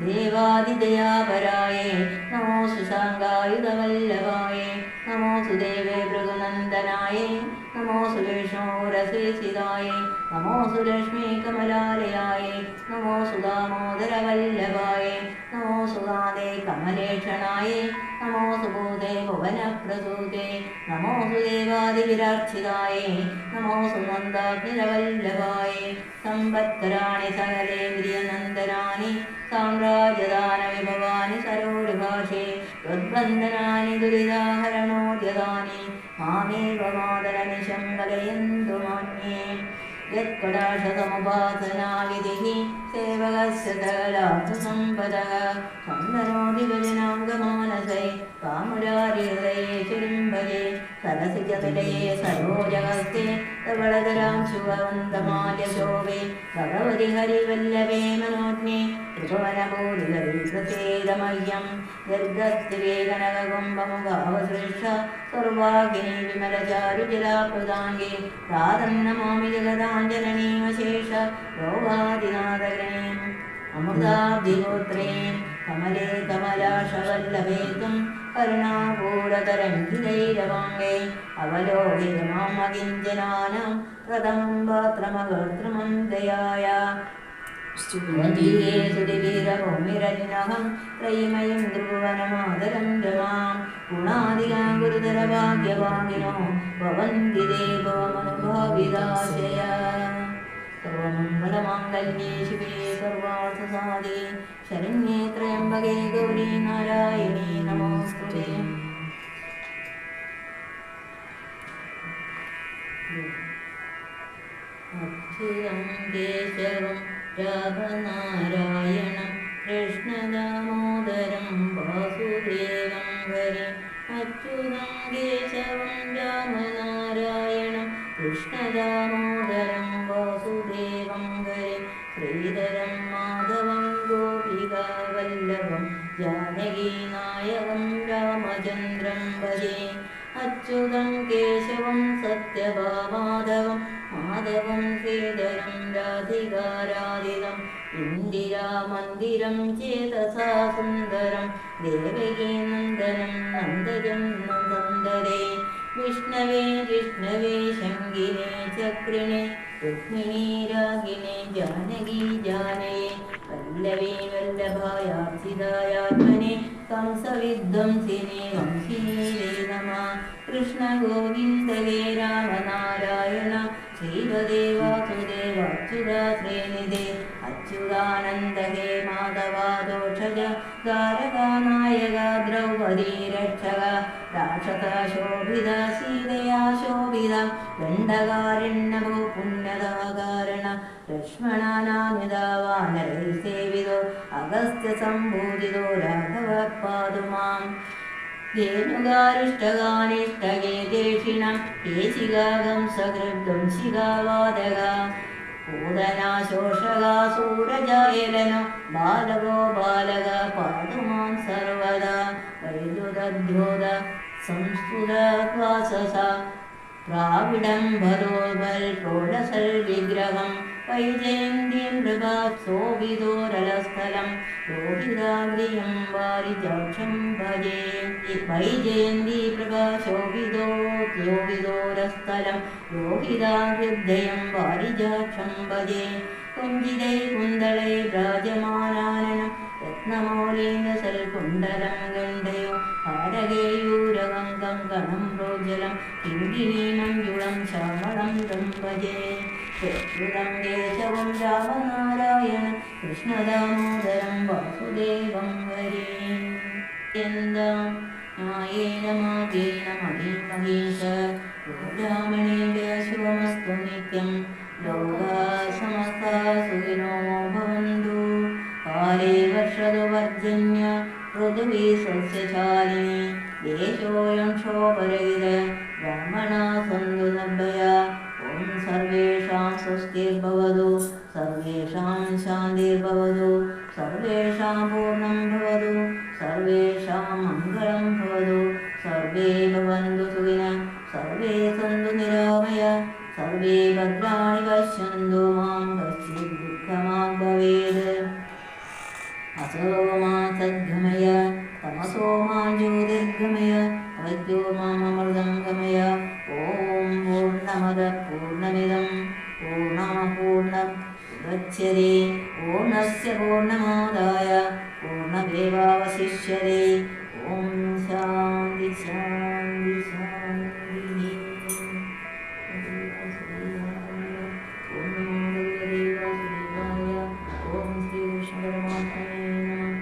ദേവാദിദയാപരായേ നമോ ശശാങ്കായുധവല്ലഭായേ നമോ സുദേവേ ഭൃഗുനന്ദനായേ നമോ സുലേഷോരശേഷിതായേ നമോ സുലക്ഷ്മീ കമലാലയായേ നമോ സുദാമോദരവല്ലഭായേ നമോ സുഗാദേ കമലേക്ഷണായേ നമോ സുബോധേ ഭുവനപ്രസൂതേ നമോ സുദേവാദിവിരാർച്ചിതായേ നമോ സുനന്ദാഗ്നിരവല്ലഭായേ സംവത്കരാണി സകലേന്ദ്രിയനന്ദനാനി സാമ്രാജ്യദാനവിഭവാനി സരോരുഭാഷേ ത്വദ്ബന്ധനാനി ദുരിതാഹരണോദ്യതാനി മാമേവ മാതരനിശം കലയന്തു മാന്യേ യത്കടാക്ഷസമുപാസനാവിധിഃ സേവകസ്യ സകലാർത്ഥ സമ്പദഃ ചന്ദനോതി ഭജനാംഗമാനസൈ കാമുരാരിഹൃദയേ ചുരിംബജേ സരസി ചതുലയേ സരോജഹസ്തേ തവളധരാം ശുഭവന്തമാല്യശോഭേ ഭഗവതി ഹരിവല്ലഭേ മനോജ്ഞേ ത്രിഭുവനഭൂരിഹരിപ്രസേദമഹ്യം ദീർഘസ്ഥിരേ കനകകുംഭമുഖാവസൃഷ്ട സർവാഗ്നി വിമലചാരുജലാപ്ലുതാംഗേ പ്രാതന്നമാമി ജഗദാഞ്ജനനീമശേഷ ലോകാദിനാഥഗണീം അമൃതാബ്ധിഗോത്രീം കമലേ കമലാശവല്ലഭേതും കരുണാകൂടതരംഗിരൈരവാംഗേ അവലോകിതമാമകിഞ്ചനാനാം പ്രഥമം പാത്രമകർത്തൃമം ദയായ വന്ദിയേ സുതിവീരഭൂമിരന്യഹം ത്രയിമയം ധ്രുവനമാതരം രമാം ഗുണാദികാ ഗുരുതരഭാഗ്യവാങ്ങിനോ ഭവന്തി ദേവമനുഭാവിതാശയ സർവമംഗളമാംഗല്യേ ശിവേ സർവാർത്ഥസാധേ ശരണ്യേ ത്രയംബകേ ഗൗരീ നാരായണീ നമോസ്തുതേ. അച്യുതം കേശവം രാമനാരായണം കൃഷ്ണദാമോദരം വാസുദേവം ഹരി അച്യുതം കേശവം രാമനാരായണം കൃഷ്ണദാമോദരം വാസുദേവം ഹരി ശ്രീധരം മാധവം ഗോപികാവല്ലഭം ജാനകീനായകം രാമചന്ദ്രം ഭജേ അച്യുതം കേശവം സത്യഭാമാധവം മാധവം ശ്രീധരം രാധികാരാധിതം ഇന്ദിരാമന്ദിരം ചേതസാ സുന്ദരം ദേവകീ നന്ദനം നന്ദജന്മം സന്ദരേ വിഷ്ണവേ ജിഷ്ണവേ ശങ്കിനേ ചക്രിണേ രുക്മിണീ രാഗിണേ ജാനകീ ജാനയേ വല്ലവേ വല്ലഭായാർച്ചിതായാത്മനെ കംസവിധ്വംസിനേ വംശീലേ നമഃ കൃഷ്ണ ഗോവിന്ദകേ രാമനാരായണ ശ്രീപദേ വാസുദേവാച്യുതാ ശ്രീനിധേ അച്യുതാനന്ദ ഹേ മാധവാദോഷജ ദ്വാരകാനായക ദ്രൗപദീ രക്ഷക രാക്ഷസ ശോഭിത സീതയാ ശോഭിത ദണ്ഡകാരണ്യഭൂ പുണ്യതാകാരണ ലക്ഷ്മണാനാമിതാ വാനരൈ സേവിതോ അഗസ്ത്യ സംഭൂതിതോ രാഘവ പാതുമാം ധേനുകാരിഷ്ടകാനിഷ്ടകേ ദേഷിണം കേശികാകം സകൃദ്വംശികാവാദക പൂതനാശോഷകാ സൂരജായലനോ ബാലകോ ബാലക പാതുമാം സർവദാ വൈദ്യുതദ്യോത സംസ്കൃതവാസസ പ്രാവിഡം ഭദോബൽ പ്രോഡസൽ വിഗ്രഹം വൈജയന്തിം നൃപാ ശോഭിതോരലസ്ഥലം ലോഹിതാഗ്രിയം വാരിജാക്ഷം ഭജേ വൈജയന്തി പ്രഭാ ശോഭിതോരസ്ഥലം ലോഹിതാഗ്രിദ്ദയം വാരിജാക്ഷം ഭജേ കുഞ്ചിതൈ കുന്തളൈ ഭ്രാജമാനാനനം രത്നമൗലീന്ദ്രസൽ കുണ്ടലം ഗണ്ഡയോ ഹാരകേയൂരകം കങ്കണം പ്രോജ്വലം കിങ്കിണീ മഞ്ജുളം ശ്യാമളം തം ഭജേ പ്രത്യുതം കേശവം രാമനാരായണ കൃഷ്ണദാമോദരം വാസുദേവം ഹരി എന്താം ന്യായേന മാർഗേണ മഹീമഹീശ ബ്രാഹ്മണേഭ്യ ശുഭമസ്തു നിത്യം ലോകാ സമസ്താ സുഖിനോ ഭവന്തു കാലേ വർഷതു വർജന്യ പൃഥിവീ സസ്യശാലിനി ദേശോയം ക്ഷോഭരഹിത ബ്രാഹ്മണാ സന്തു നിർഭയാ ഓം സർവേഷാം സ്വസ്തിർഭവതു സർവേഷാം ശാന്തിർഭവതു സർവേഷാം പൂർണ്ണം ഭവതു സർവേഷാം മംഗളം ഭവതു സർവേ ഭവന്തു സുഖിനഃ സർവേ സന്തു നിരാമയ സർവേ ഭദ്രാണി പശ്യന്തു മാം കശ്ചിത് ദുഃഖമാ ഭവേത് അസോ മാ സദ്ഗമയ തമസോ മാ ജ്യോതിർഗമയ തമജ്യോതിർമാമൃതം ഗമയ ഓം പൂർണ്ണമദ പൂർണ്ണമിദം പൂർണ്ണാപൂർണ്ണം ഉദച്യതേ പൂർണ്ണസ്യ പൂർണ്ണമാദായ പൂർണ്ണമേവാവശിഷ്യതേ ഓം ശാന്തി ശാന്തി ശാന്തി. ഓം ശ്രീകൃഷ്ണ പരമാത്മനേ നമഃ.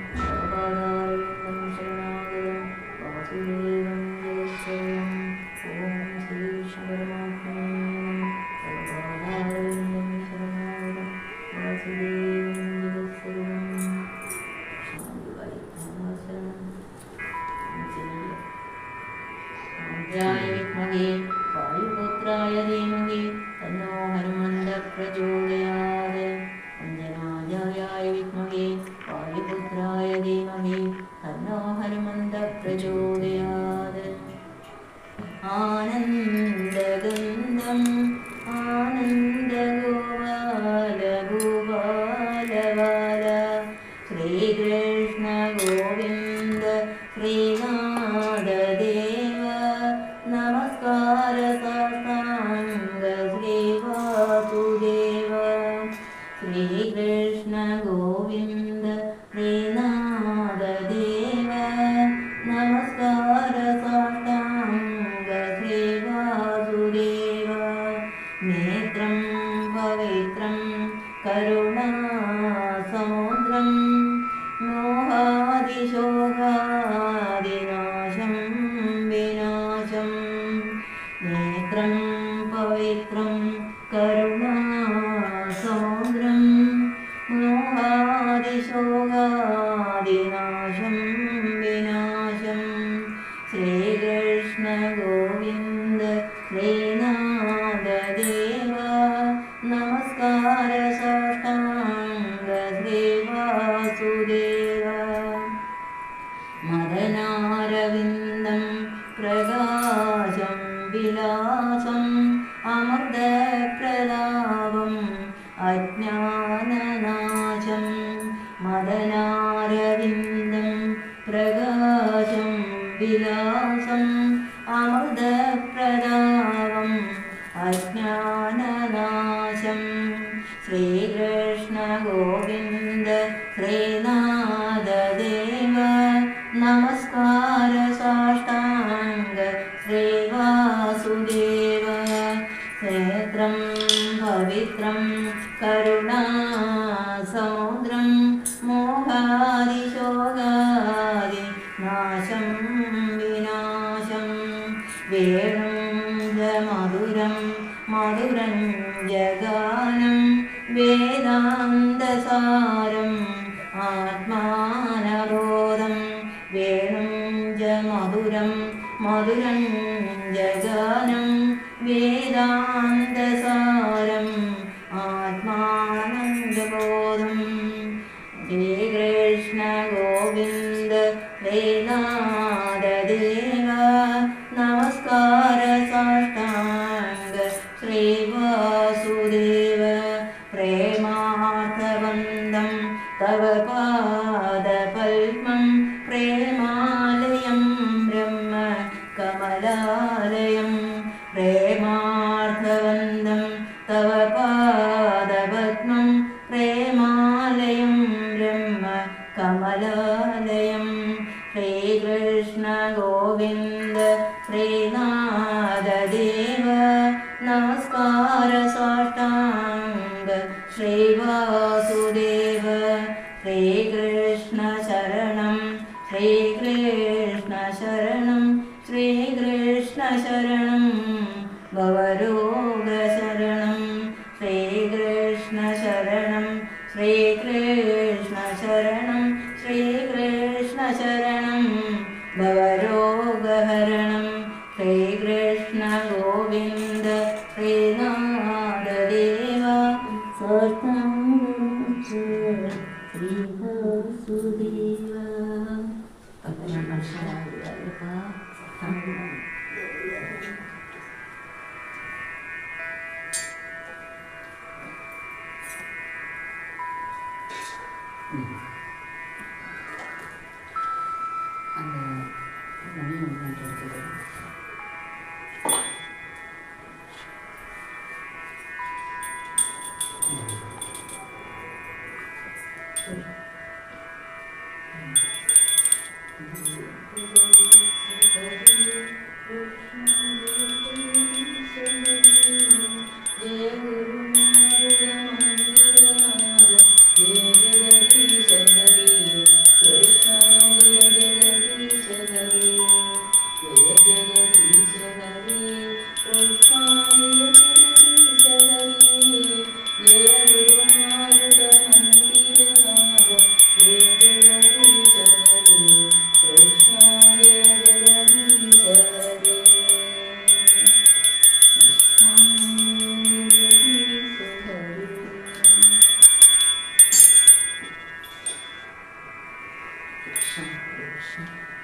ശരണാഗതം വാസുദേവം ജഗത്സർവം. ഓം ശ്രീകൃഷ്ണ പരമാത്മനേ നമഃ. ശരണാഗതം വാസുദേവം ജഗത്സർവം. വിദ്മഹേ വായുപുത്രായ ധീമഹി തന്നോ ഹനുമന്തഃ പ്രചോദയാത്. അഞ്ജനാജായ വിദ്മഹേ വായുപുത്രായ ധീമഹി തന്നോ ഹനുമന്തഃ പ്രചോദയാത്. ആനന്ദഗന്ധം ആനന്ദഗോപാല ഗോപാലബാല ശ്രീകൃഷ്ണ ഗോവിന്ദ ശ്രീനാഥദേവ നമസ്കാര സാഷ്ടാംഗ ശ്രീവാസുദേവ. ശ്രീകൃഷ്ണ ഗോവിന്ദ ശ്രീനാഥദേവ നമസ്കാര സാഷ്ടാംഗ ശ്രീവാസുദേവ. നേത്രം പവിത്രം കരുണാസമുദ്രം മോഹാദിശോകാദിനാശം വിനാശം. നേത്രം പവിത്രം കരുണാസമുദ്രം മോഹാദിശോകാദിനാശം വിനാശം. ശ്രീകൃഷ്ണ ഗോവിന്ദ ശ്രീനാഥദേവ നമസ്കാര സാഷ്ടാംഗ ശ്രീവാസുദേവ. മദനാരവിന്ദം പ്രകാശം വിലാസം അമൃതപ്രലാപം അജ്ഞാനനാശം. മദനാരവിന്ദം പ്രകാശം വിലാസം അമൃതപ്രലാപം അജ്ഞാനനാശം. ശ്രീകൃഷ്ണ ഗോവിന്ദ ശ്രീനാഥദേവ നമസ്കാര സാഷ്ടാംഗ ശ്രീവാസുദേവ. നേത്രം പവിത്രം കരുണാസമുദ്രം മോഹാദിശോകാദി നാശം വിനാശം. വേണും മധുരം മധുരം ജഗാനം വേദാന്തസാരം ആത്മാനബോധം. വേണും മധുരം മധുരം ജഗാനം വേദാന്തസാരം ആത്മാനന്ദബോധം. ശ്രീകൃഷ്ണ ഗോവിന്ദ ശ്രീനാഥദേവ നമസ്കാര സാഷ്ടാംഗ ശ്രീവാസുദേവ. പ്രേമാർത്ഥബന്ധം തവ പാദപത്മം പ്രേമാലയം ബ്രഹ്മ കമലാലയം. പ്രേമാർത്ഥബന്ധം തവ പാദപത്മം പ്രേമാലയം ബ്രഹ്മ കമലാലയം. ശ്രീകൃഷ്ണ ഗോവിന്ദ ശ്രീനാഥദേവ നമസ്കാര സാഷ്ടാംഗ ശ്രീവാസുദേവ ശ്രീകൃഷ്ണ ശരണം ശ്രീകൃഷ്ണ ശരണം ശ്രീകൃഷ്ണ ശരണം ഭവരോഗ ശരണം ശ്രീകൃഷ്ണ ശരണം ശ്രീകൃഷ്ണ ശരണം ശ്രീകൃഷ്ണ ശരണം ഭവരോഗഹരണം ശ്രീകൃഷ്ണ ഗോവിന്ദ ശ്രീനാഥദേവ ശ്രീവാസുദേവ. അപ്പം ഞാൻ മനസ്സിലാക്കിയപ്പോ அந்த மணி ஒன்று இருக்குது. Krishna.